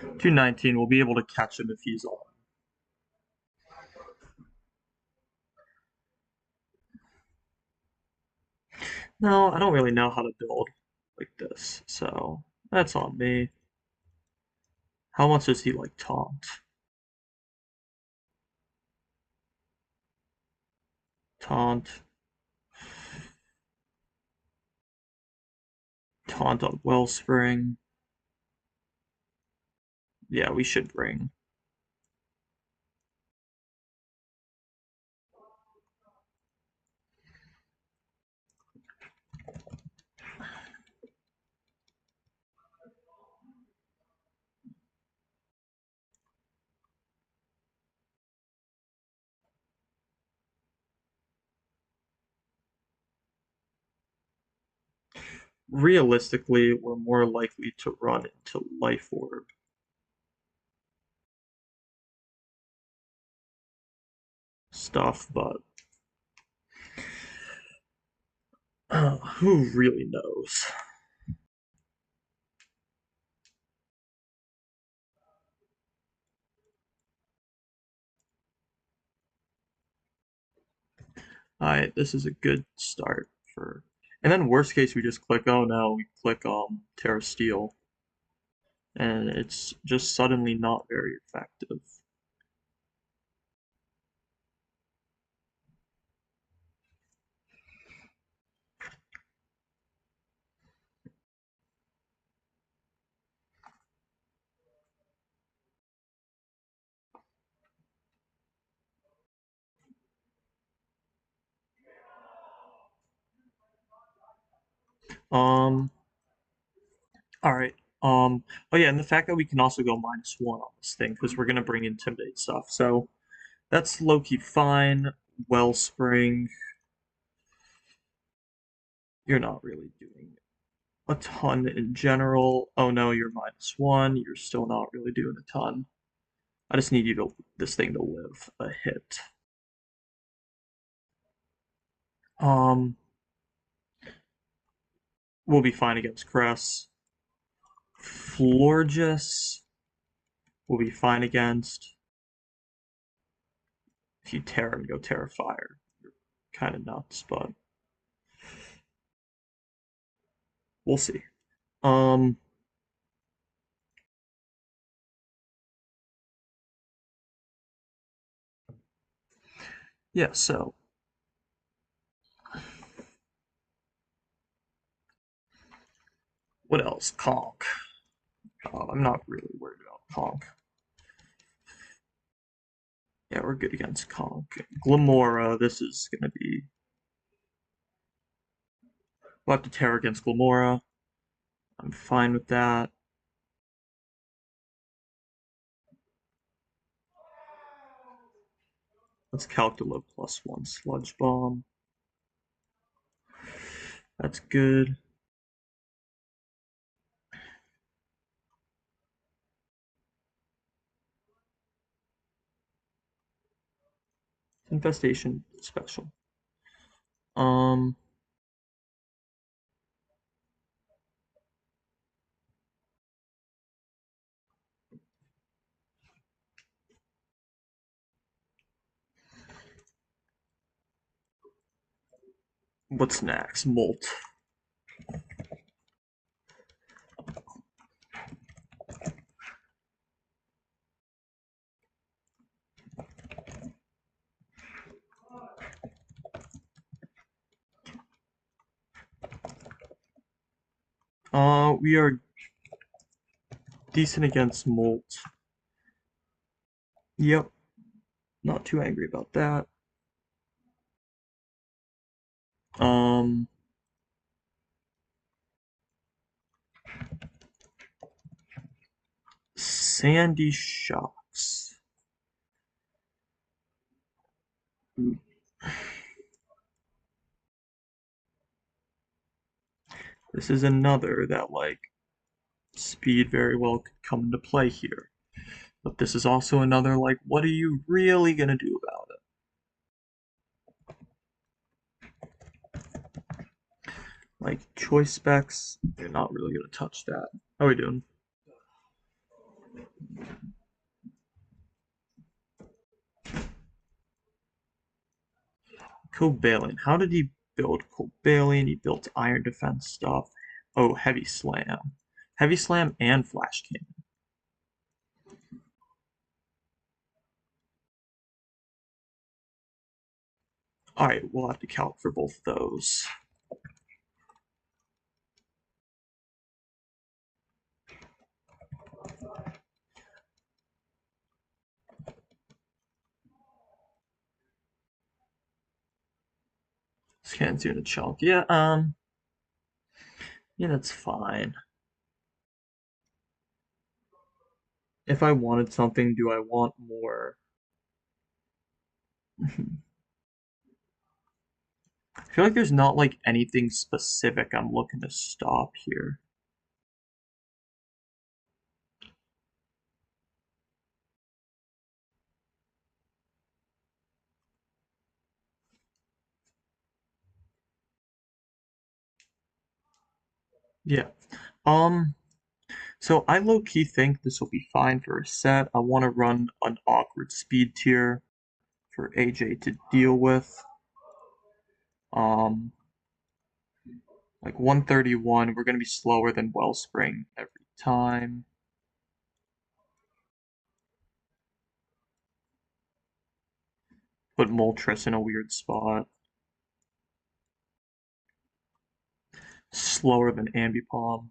219. We'll be able to catch him if he's on. No, I don't really know how to build like this, so that's on me. How much does he like taunt? Taunt. Taunt on Wellspring. Yeah, we should bring. Realistically, we're more likely to run into Life Orb stuff, but who really knows? Alright, this is a good start for And then worst case, we just click, oh no, we click Terra Steel, and it's just suddenly not very effective. Um, all right. Oh yeah, and the fact that we can also go -1 on this thing because we're gonna bring Intimidate stuff, so that's low-key fine. Wellspring, you're not really doing a ton in general. Oh no, you're -1. You're still not really doing a ton. I just need this thing to live a hit. Um, we'll be fine against Cress. Florges will be fine against. If you Terra and go Terra Fire, you're kind of nuts, but we'll see. Um, yeah, so what else? Conk. I'm not really worried about Conk. Yeah, we're good against Conk. Glamora, this is gonna be. We'll have to Terra against Glamora. I'm fine with that. Let's calculate +1 Sludge Bomb. That's good. Infestation special. Um, what's next? Molt. We are decent against Molt. Yep, not too angry about that. Um, Sandy Shocks. This is another that, like, speed very well could come into play here. But this is also another, like, what are you really gonna do about it? Like, choice specs, you're not really gonna touch that. How are we doing? Cobalion. How did he build Cobalion? He built Iron Defense stuff. Oh, Heavy Slam. Heavy Slam and Flash Cannon. Alright, we'll have to count for both of those. Scans unit chunk. Yeah, that's fine. If I wanted something, do I want more? I feel like there's not like anything specific I'm looking to stop here. Yeah. Um, so I low-key think this will be fine for a set. I want to run an awkward speed tier for AJ to deal with. Um, Like 131, we're going to be slower than Wellspring every time. Put Moltres in a weird spot. Slower than Ambipom.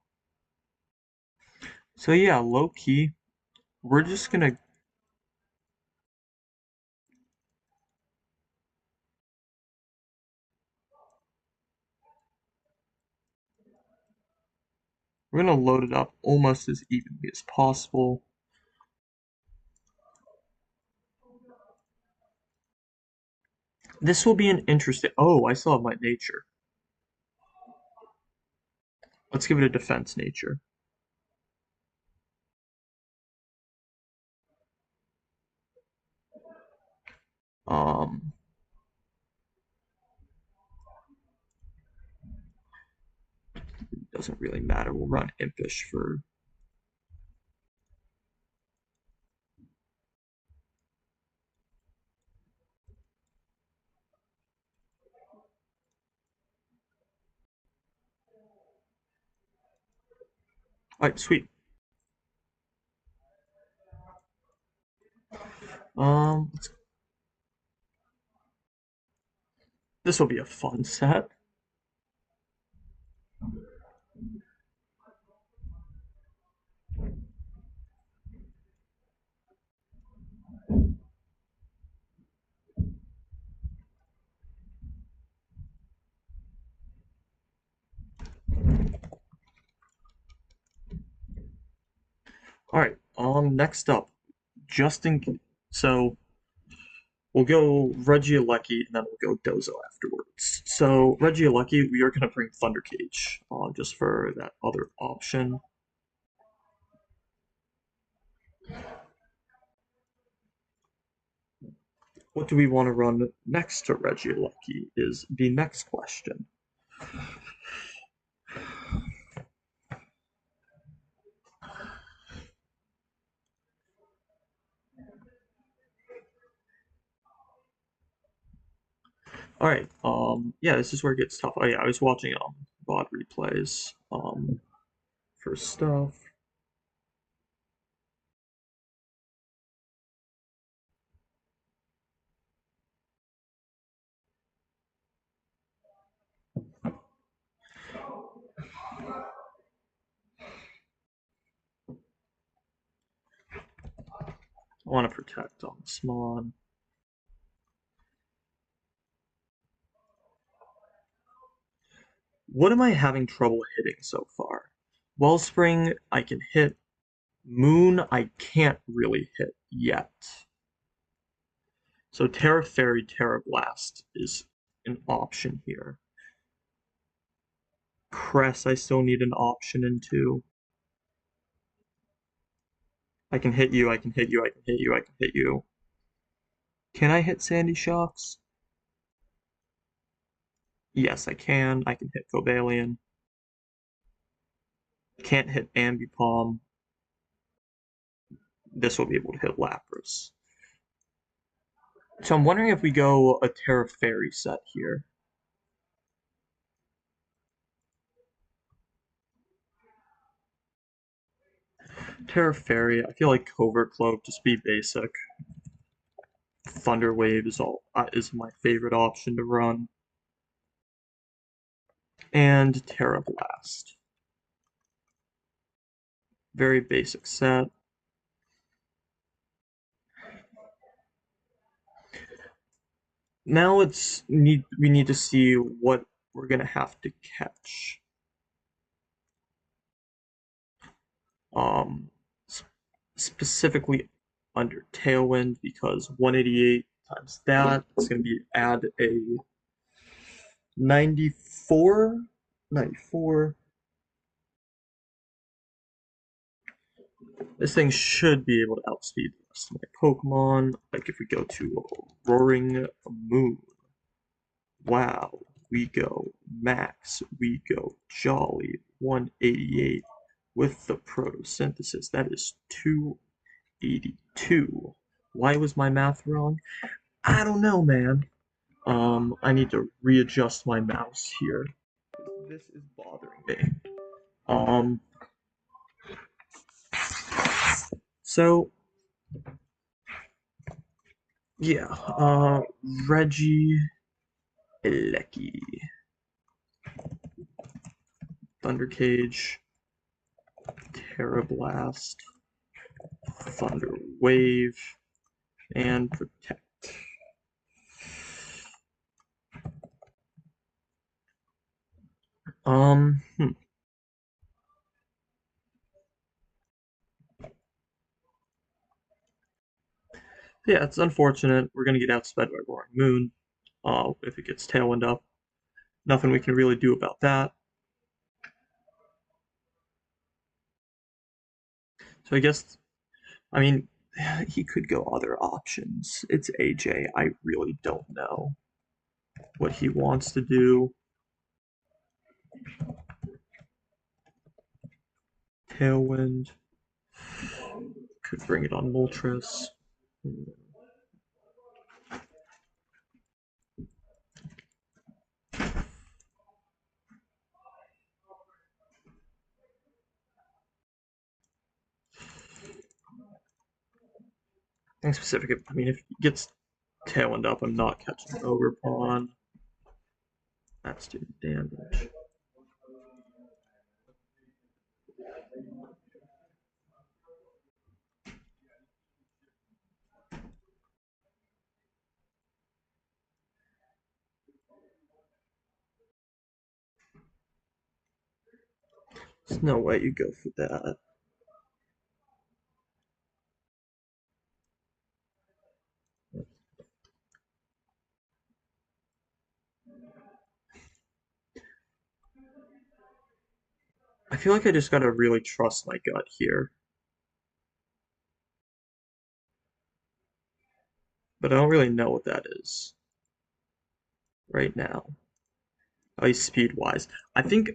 So yeah, low key, we're just gonna we're gonna load it up almost as evenly as possible. This will be an interesting. Oh, I still have my nature. Let's give it a defense nature. Um, doesn't really matter. We'll run Impish for. All right, sweet. Um, this will be a fun set. All right. Next up, Justin. So we'll go Regieleki and then we'll go Dozo afterwards. So Regieleki, we are gonna bring Thunder Cage just for that other option. What do we want to run next to Regieleki is the next question. All right. Yeah, this is where it gets tough. Oh yeah, I was watching VOD replays for stuff. I want to protect on Smon. What am I having trouble hitting so far? Wellspring, I can hit. Moon, I can't really hit yet. So Terra Fairy, Terra Blast is an option here. Cress, I still need an option into. I can hit you, I can hit you, I can hit you, I can hit you. Can I hit Sandy Shocks? Yes, I can. I can hit Cobalion. Can't hit Ambipom. This will be able to hit Lapras. So I'm wondering if we go a Terra Fairy set here. Terra Fairy, I feel like Covert Cloak, just be basic. Thunder Wave is my favorite option to run. And Terra Blast. Very basic set. Now we need to see what we're gonna have to catch. Um, specifically under Tailwind because 188 times that is going to be add a 94. 94. This thing should be able to outspeed the rest of my Pokemon. Like if we go to Roaring Moon. Wow, we go Max, we go Jolly 188 with the photosynthesis. That is 282. Why was my math wrong? I don't know, man. I need to readjust my mouse here. this is bothering me. Um, so yeah, Reggie Lecky, Thunder Cage, Terra Blast, Thunder Wave, and Protect. Um, hmm. Yeah, it's unfortunate. We're gonna get outsped by Roaring Moon. If it gets Tailwind up, nothing we can really do about that. So I guess, I mean, he could go other options. It's AJ. I really don't know what he wants to do. Tailwind could bring it on Moltres. Anything specific? I mean, if he gets Tailwind up, I'm not catching Ogre Pawn. That's doing damage. There's no way you go for that. I feel like I just gotta really trust my gut here. But I don't really know what that is right now. At least speed-wise. I think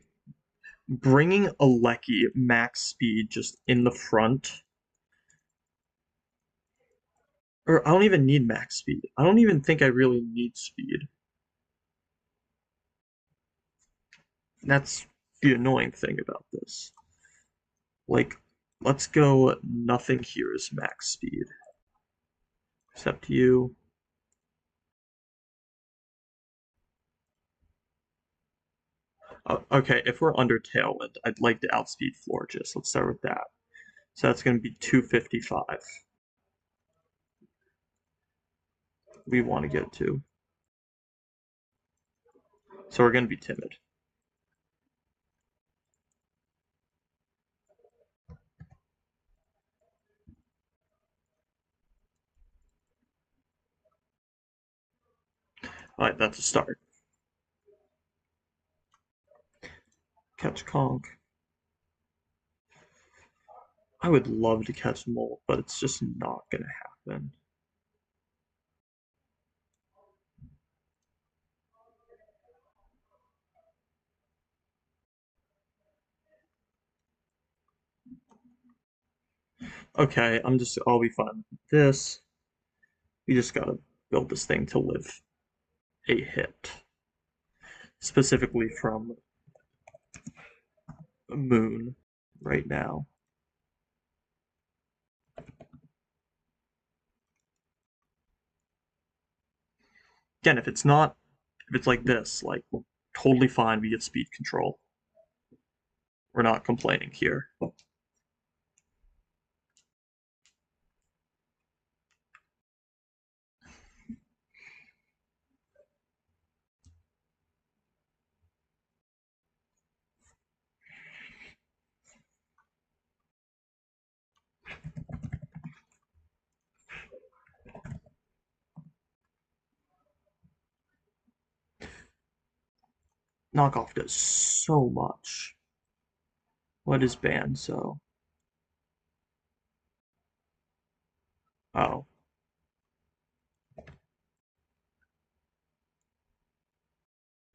bringing a Lecky max speed just in the front, or I don't even need max speed. I don't even think I really need speed. That's the annoying thing about this. Like, let's go nothing here is max speed. Except you. Okay, if we're under Tailwind, I'd like to outspeed Florges. Let's start with that. So that's going to be 255. We want to get to. So we're going to be timid. Alright, that's a start. Catch Conk. I would love to catch Molt, but it's just not going to happen. Okay, I'll be fine with this. We just gotta build this thing to live a hit. Specifically from Moon right now. Again, if it's like this, like, totally fine, we get speed control. We're not complaining here. Knockoff does so much. What is banned, so? Oh. Let's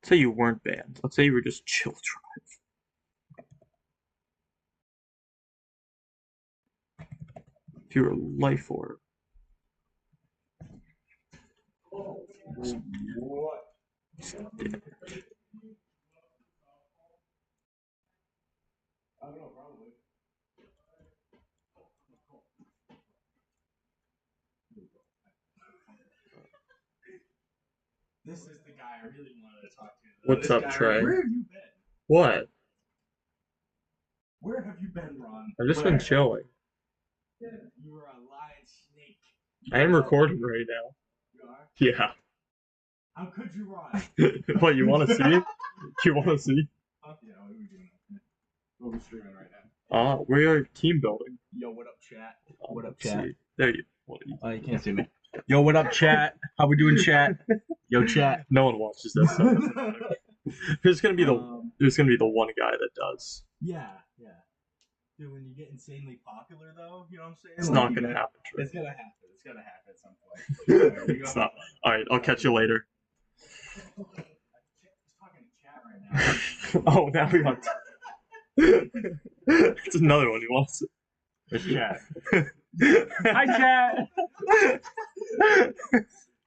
say you weren't banned. Let's say you were just chill drive. If you were life orb. What's up, Trey? Where have you been? What? Where have you been, Ron? I've just been chilling. You were a lion snake. I am recording right now. You are? Yeah. How could you, Ron? What, you want to see? You want to see? Fuck yeah, what are we doing? What are we streaming right now? We are team building. Yo, what up, chat? What up, Let's chat? see. There you. What are you? Oh, you can't see me. Yo, what up, chat? How we doing, chat? Yo, chat. No one watches this, so it doesn't matter. There's gonna be the one guy that does. Yeah. Dude, when you get insanely popular, though, you know what I'm saying? It's not gonna happen, Trey. It's gonna happen. It's gonna happen at some point. It's not. All right, I'll catch you later. He's talking to chat right now. Oh, now we got. It's another one he wants. It's chat. Hi, chat.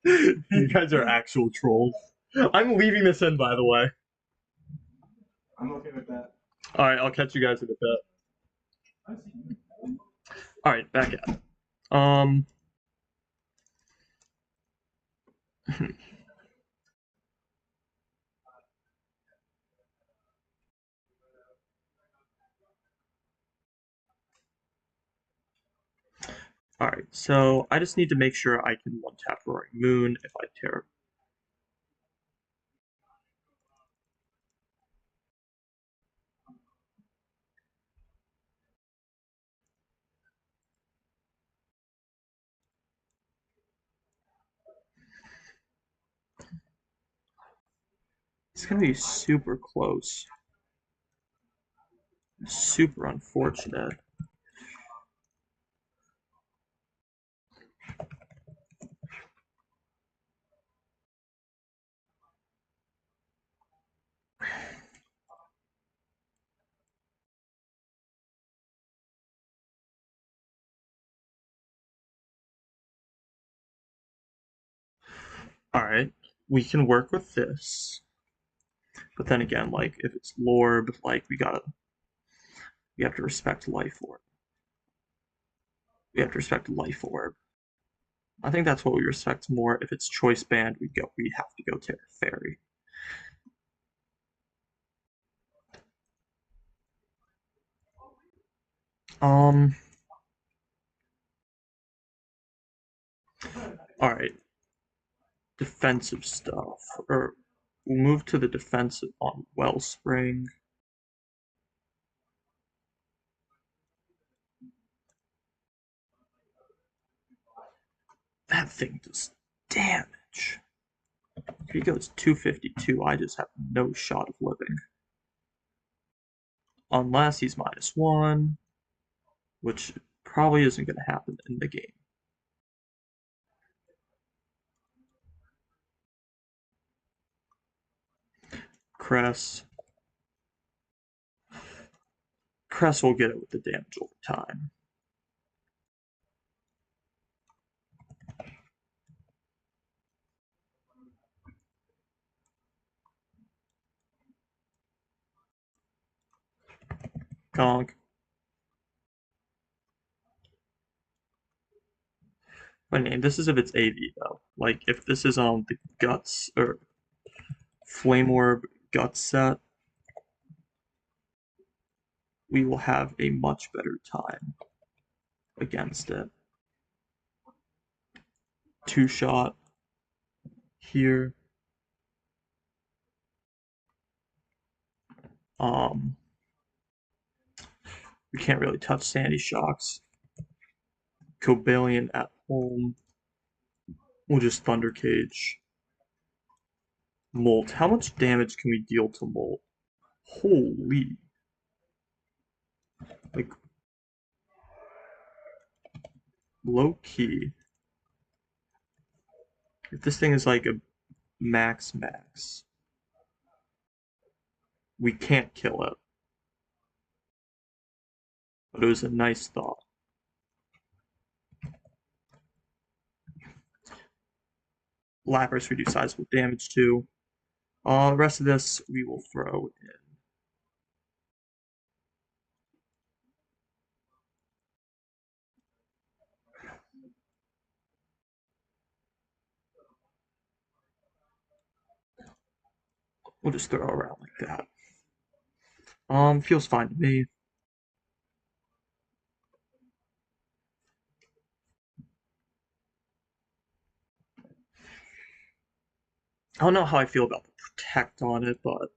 You guys are actual trolls. I'm leaving this in, by the way. I'm okay with that. All right, I'll catch you guys in a bit. All right, back at it. All right, so I just need to make sure I can one tap Roaring Moon if I tear. It's gonna be super close. Super unfortunate. All right, we can work with this. But then again, like, if it's Lorb, like, we have to respect Life Orb. We have to respect Life Orb. I think that's what we respect more. If it's Choice Band, we have to go to Fairy. Alright. Defensive stuff. Or we'll move to the defensive on Wellspring. That thing does damage. If he goes 252, I just have no shot of living. Unless he's -1, which probably isn't going to happen in the game. Cress. Cress will get it with the damage over time. Conk. My name. This is if it's AV though. Like if this is on the Guts or Flame Orb Guts set, we will have a much better time against it. 2-shot here. We can't really touch Sandy Shocks. Cobalion at home. We'll just Thunder Cage. Molt. How much damage can we deal to Molt? Holy. Like, low key. If this thing is like a max, we can't kill it. But it was a nice thought. Lapras we do sizable damage to. The rest of this we will throw in. We'll just throw around like that. Feels fine to me. I don't know how I feel about the protect on it, but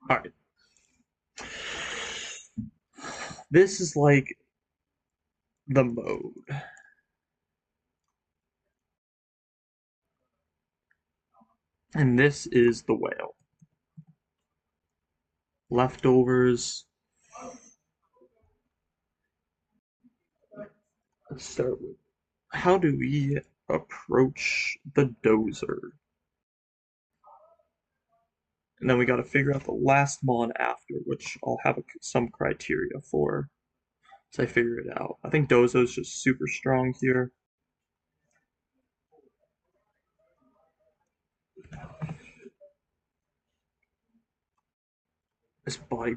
alright. This is like the mode. And this is the whale. Leftovers. Let's start with how do we approach the dozer? And then we got to figure out the last mon after, which I'll have some criteria for as I figure it out. I think Dozo's just super strong here. This body,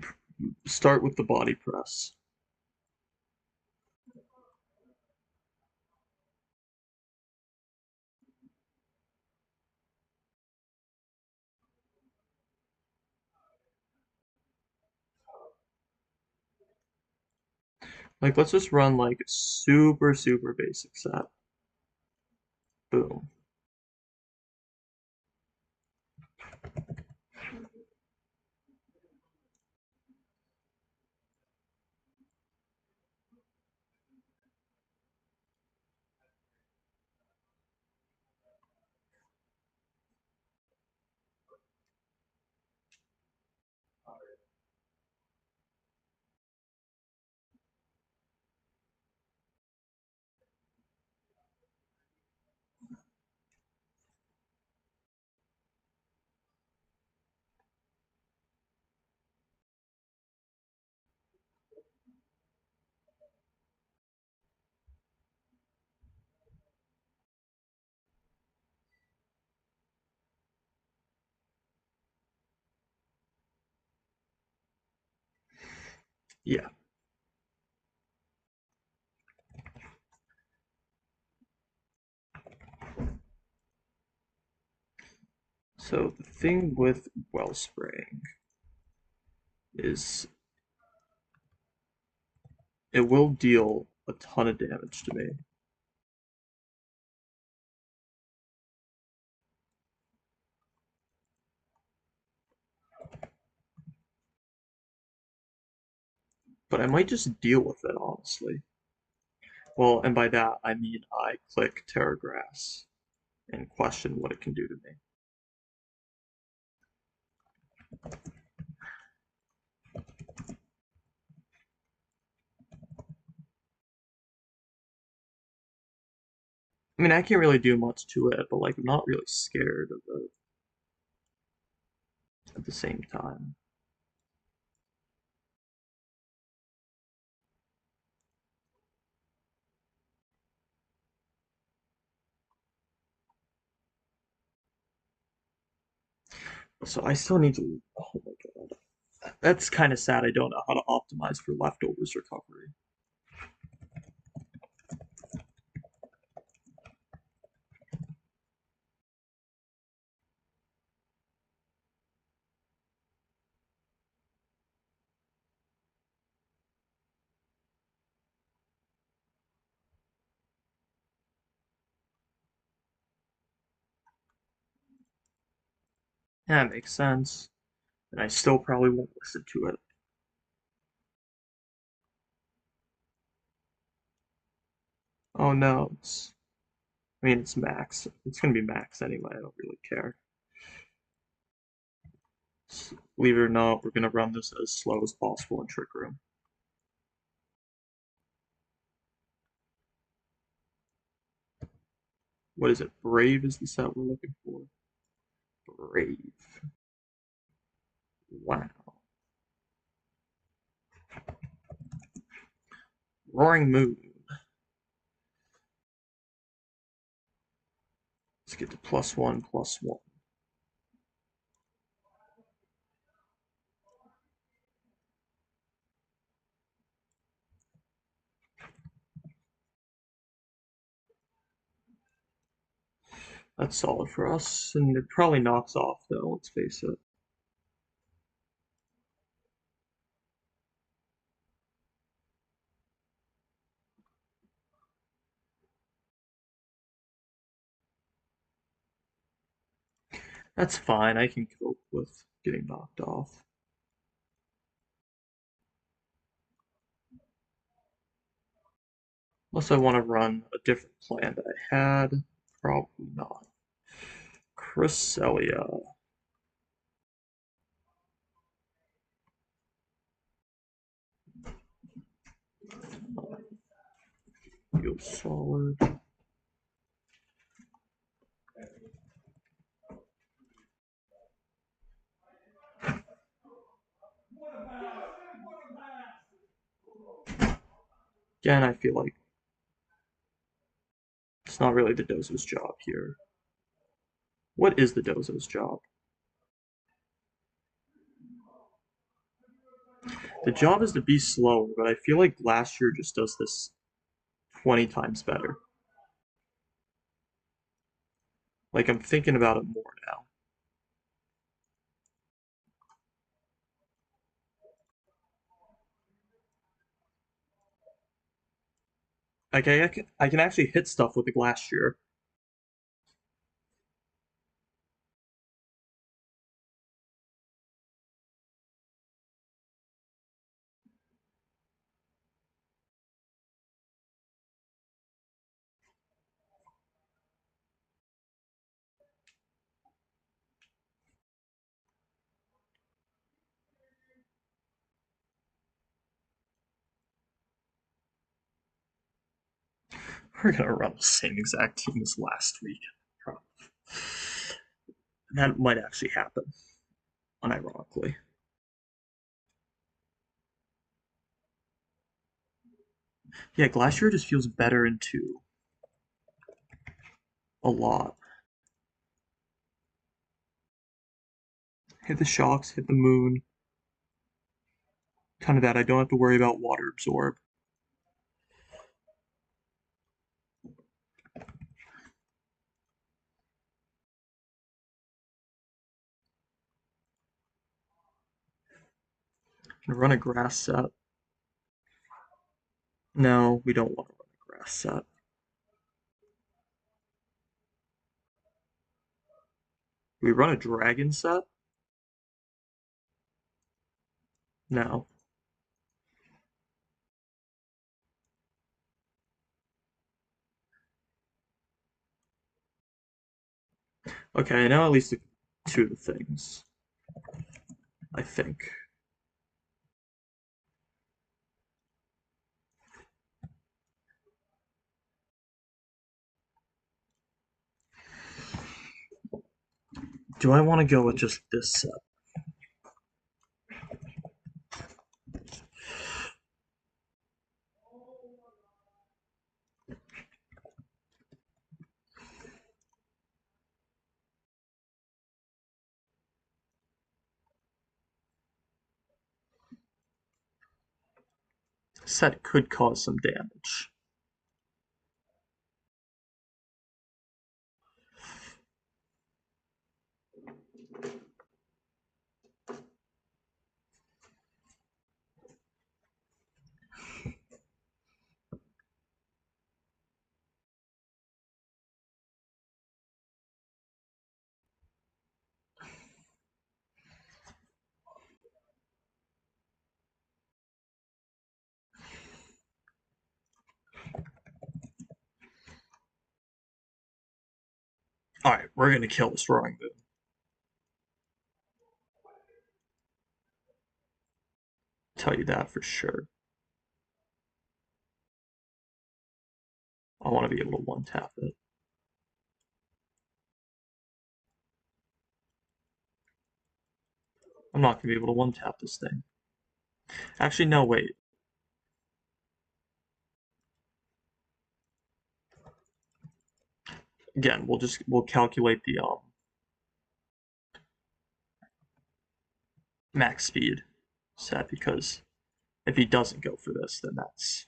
start with the body press. Like, let's just run like super, super basic set. Boom. Yeah. So the thing with Wellspring is it will deal a ton of damage to me. But I might just deal with it, honestly. Well, and by that I mean I click Terra Grass and question what it can do to me. I mean, I can't really do much to it, but like I'm not really scared of it at the same time. So I still need to. Oh my god, that's kind of sad. I don't know how to optimize for leftovers recovery. Yeah, that makes sense. And I still probably won't listen to it. Oh no, I mean, it's max. It's gonna be max anyway. I don't really care. Believe it or not, we're gonna run this as slow as possible in Trick Room. What is it? Brave is the set we're looking for. Brave. Wow. Roaring Moon. Let's get to +1/+1. That's solid for us, and it probably knocks off though, let's face it. That's fine, I can cope with getting knocked off. Unless I want to run a different plan that I had, probably not. Cresselia. Feels solid. Again, I feel like it's not really the Dozo's job here. What is the Dozo's job? The job is to be slower, but I feel like Glacier just does this 20 times better. Like, I'm thinking about it more now. Like, I can actually hit stuff with the Glacier. We're gonna run the same exact team as last week. And that might actually happen, unironically. Yeah, Glacier just feels better in 2. A lot. Hit the shocks, hit the moon. Kind of that I don't have to worry about water absorb. Gonna run a grass set. No, we don't want to run a grass set. We run a dragon set? No. Okay, I know at least 2 of the things. I think. Do I want to go with just this set? Set could cause some damage. Alright, we're gonna kill this roaring moon. Tell you that for sure. I want to be able to one-tap it. I'm not gonna be able to one-tap this thing. Actually, no, wait. again, we'll calculate the max speed set because if he doesn't go for this, then that's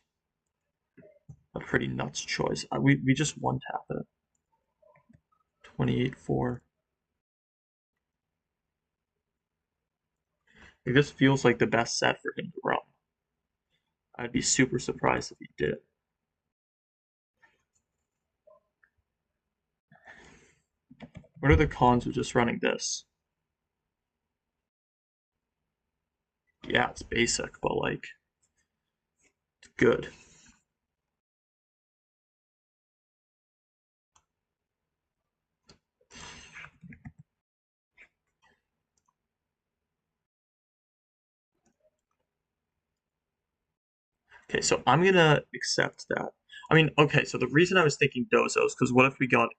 a pretty nuts choice. We just one tap it. 28-4. Like, this feels like the best set for him to run. I'd be super surprised if he did. What are the cons of just running this? Yeah, it's basic, but like, it's good. Okay, so I'm gonna accept that. I mean, okay, so the reason I was thinking Dozo is because what if we got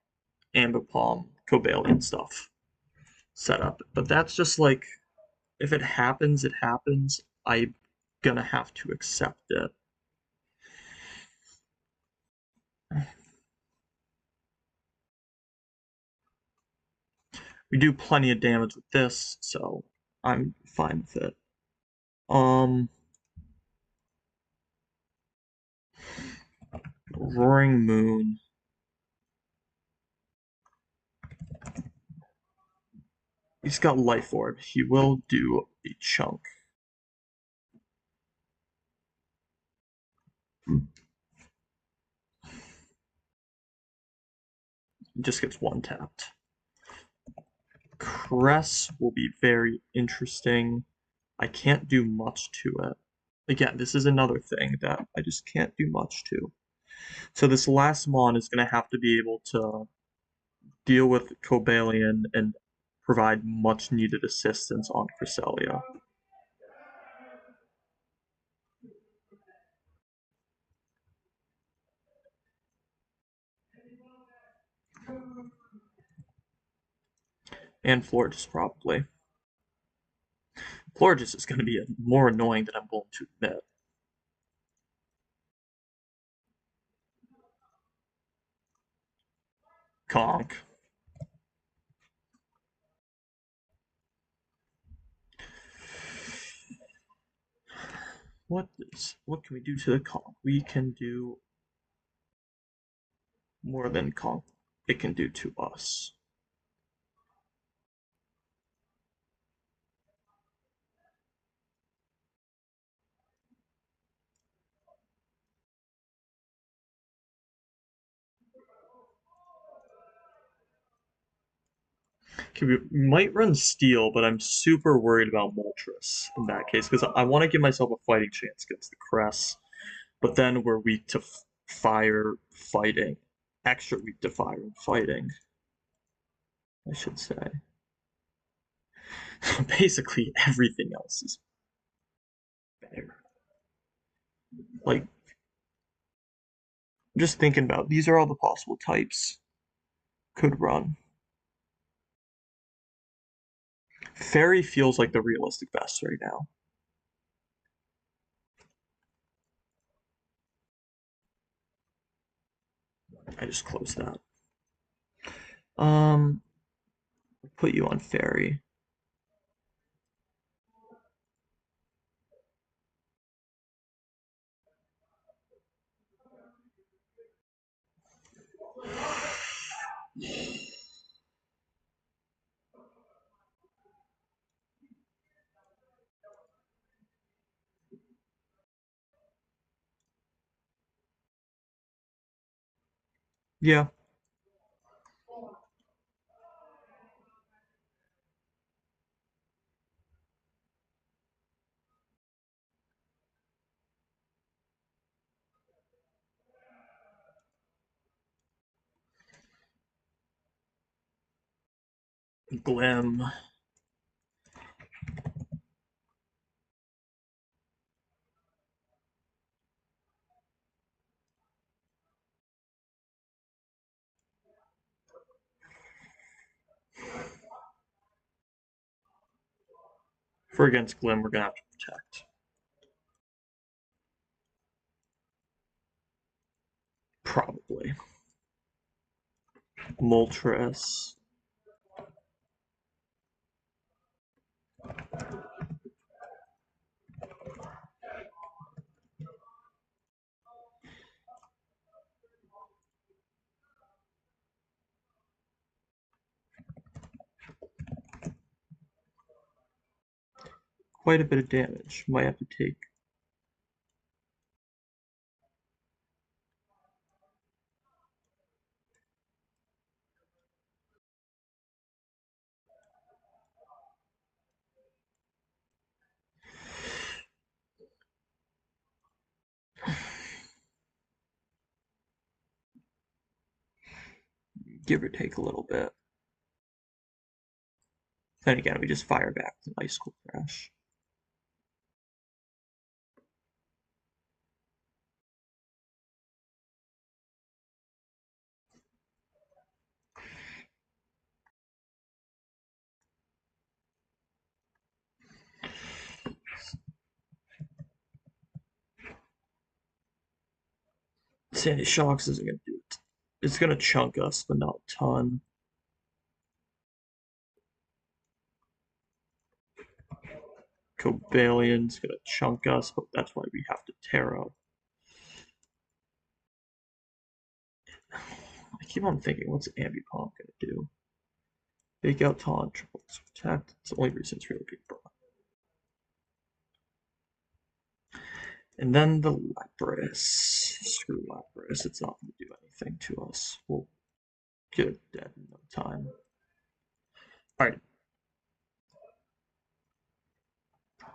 Ambipom, Cobalion stuff set up? But that's just like, if it happens, it happens. I'm gonna have to accept it. We do plenty of damage with this, so I'm fine with it. Um, Roaring Moon. He's got Life Orb. He will do a chunk. He just gets one tapped. Cress will be very interesting. I can't do much to it. Again, this is another thing that I just can't do much to. So this last Mon is going to have to be able to deal with Cobalion and provide much needed assistance on Cresselia. And Florges probably. Florges is going to be more annoying than I'm willing to admit. Conk. What can we do to the Conk? We can do more than Conk it can do to us. Okay, we might run Steel, but I'm super worried about Moltres in that case because I want to give myself a fighting chance against the Cress, but then we're weak to fire fighting. Extra weak to fire and fighting, I should say. Basically, everything else is better. Like, just thinking about these are all the possible types could run. Fairy feels like the realistic best right now. I just closed that. Um, put you on Fairy. Yeah. Glim. For against Glim, we're gonna have to protect. Probably. Moltres. Quite a bit of damage. Might have to take. Give or take a little bit. Then again, we just fire back the Icicle Crash. Sandy Shocks isn't going to do it. It's going to chunk us, but not a ton. Cobalion's going to chunk us, but that's why we have to Terra. I keep on thinking, what's Ambipomp going to do? Fake out taunt, triple protect. It's the only reason it's really big bro. And then the Lapras. Screw Lapras, it's not going to do anything to us. We'll get it dead in no time. Alright.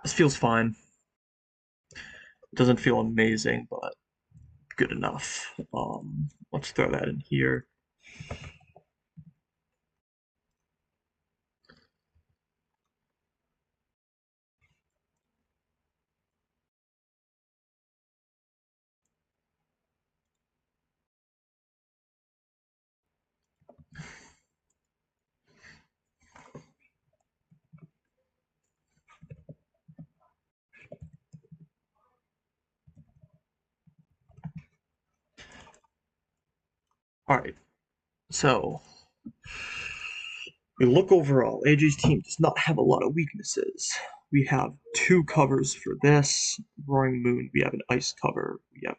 This feels fine. Doesn't feel amazing, but good enough. Let's throw that in here. Alright, so we look overall. AJ's team does not have a lot of weaknesses. We have two covers for this. Roaring Moon, we have an ice cover. We have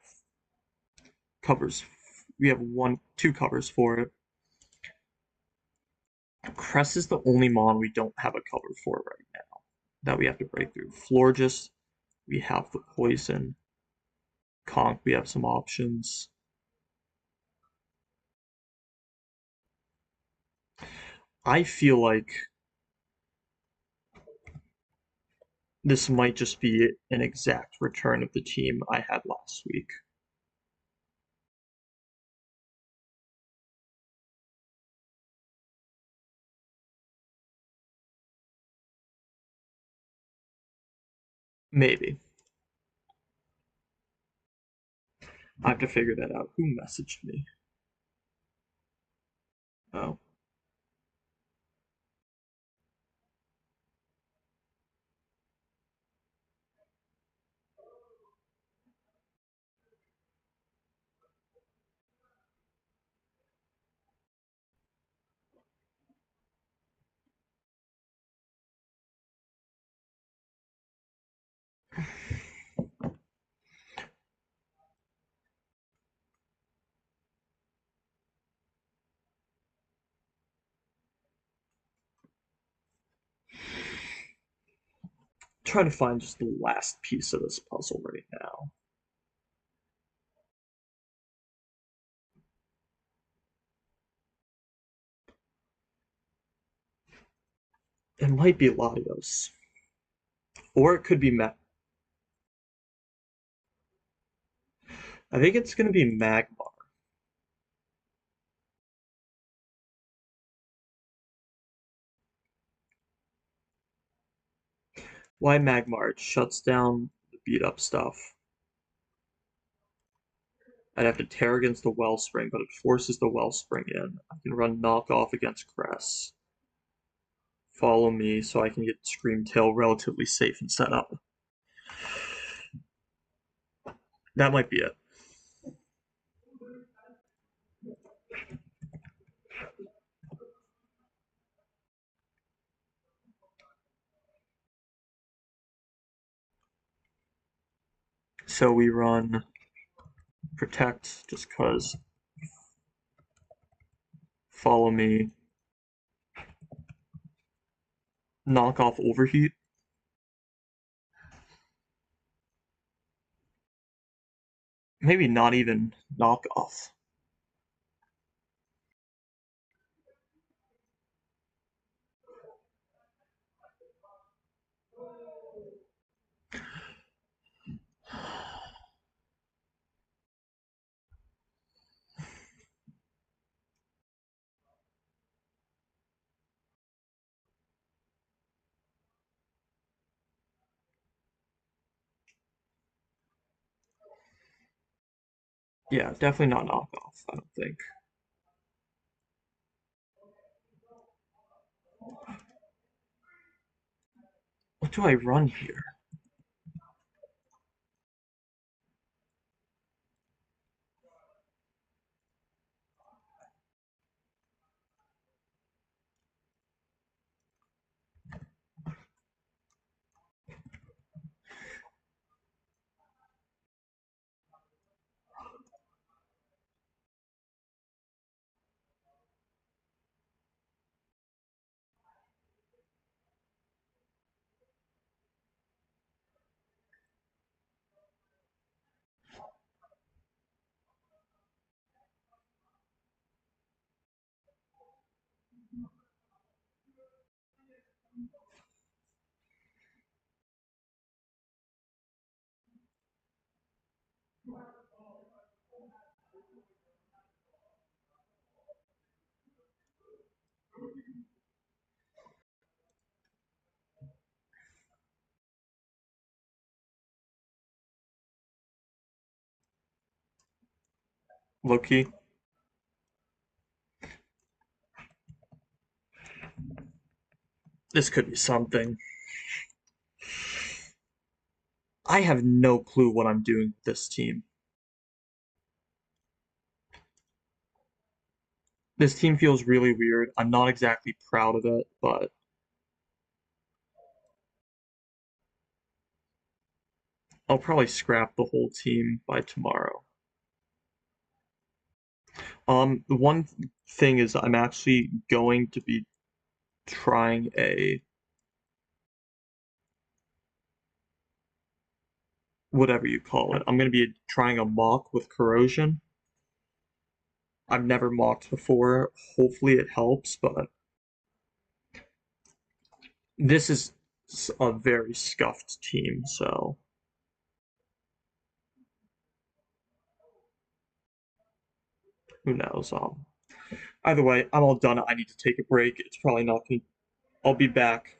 covers. We have two covers for it. Crest is the only mon we don't have a cover for right now that we have to break through. Florges, we have the poison. Conk, we have some options. I feel like this might just be an exact return of the team I had last week. Maybe. I have to figure that out. Who messaged me? Oh. Trying to find just the last piece of this puzzle right now. It might be Latios. Or it could be I think it's going to be Magmar. Why Magmar? It shuts down the beat up stuff. I'd have to tear against the Wellspring, but it forces the Wellspring in. I can run knockoff against Cress. Follow me so I can get Scream Tail relatively safe and set up. That might be it. So we run protect just because follow me, knock off overheat. Maybe not even knock off. Yeah, definitely not knock off, I don't think. What do I run here? Low-key. This could be something. I have no clue what I'm doing with this team. This team feels really weird. I'm not exactly proud of it, but I'll probably scrap the whole team by tomorrow. The one thing is I'm actually going to be trying a whatever you call it. I'm going to be trying a mock with corrosion. I've never mocked before. Hopefully it helps, but this is a very scuffed team, so who knows? Either way, I'm all done. I need to take a break. It's probably not going to. I'll be back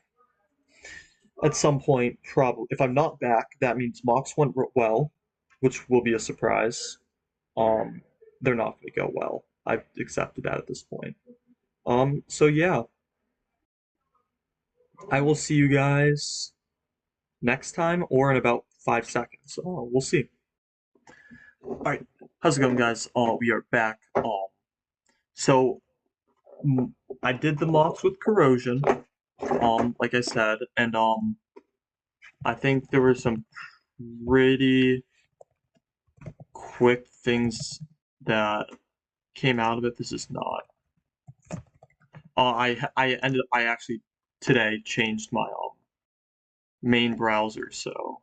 at some point, probably. If I'm not back, that means mocks went well, which will be a surprise. Um, they're not going to go well. I've accepted that at this point. So yeah, I will see you guys next time or in about 5 seconds. We'll see. All right, how's it going, guys? We are back. So I did the mocks with corrosion, like I said, and I think there were some pretty quick things that came out of it. This is not. I actually today changed my main browser, so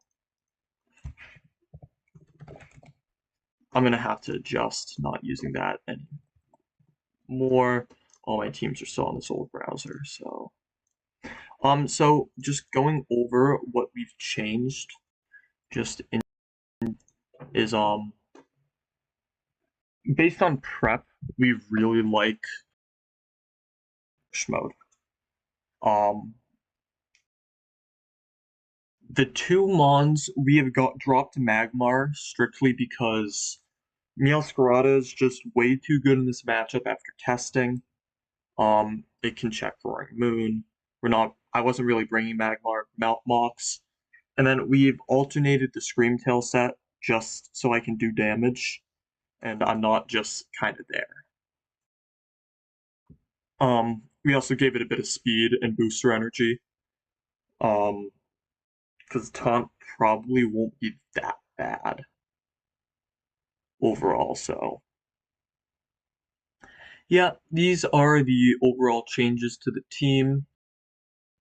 I'm gonna have to adjust not using that anymore. All my teams are still on this old browser, so so just going over what we've changed, just in, is based on prep, we really like mode. Um, the two Mons we have got dropped to Magmar strictly because Meowscarada is just way too good in this matchup after testing. It can check Roaring Moon. I wasn't really bringing Magmar Mox. And then we've alternated the Screamtail set just so I can do damage, and I'm not just kind of there. We also gave it a bit of speed and booster energy. Because Taunt probably won't be that bad overall. So yeah, these are the overall changes to the team.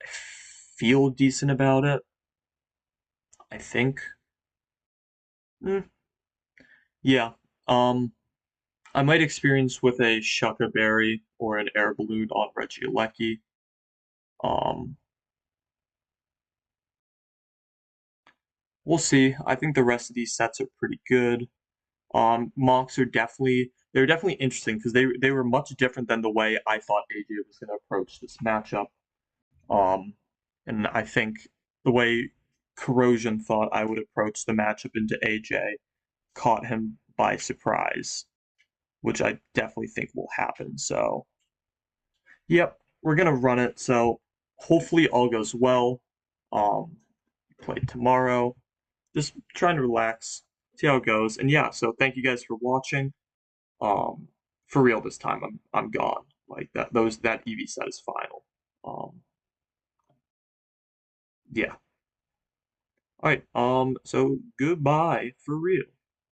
I feel decent about it, I think. Mm, yeah. Um, I might experience with a Shucka Berry or an air balloon on Regieleki. Um, we'll see. I think the rest of these sets are pretty good. Mocks are they're definitely interesting because they were much different than the way I thought AJ was going to approach this matchup. Um, and I think the way Corrosion thought I would approach the matchup into AJ caught him by surprise, which I definitely think will happen. So, yep, we're gonna run it. So hopefully all goes well. Play tomorrow. Just trying to relax, see how it goes. And yeah, so thank you guys for watching. Um, for real this time, I'm gone. Like that EV set is final. Yeah. All right. So goodbye for real.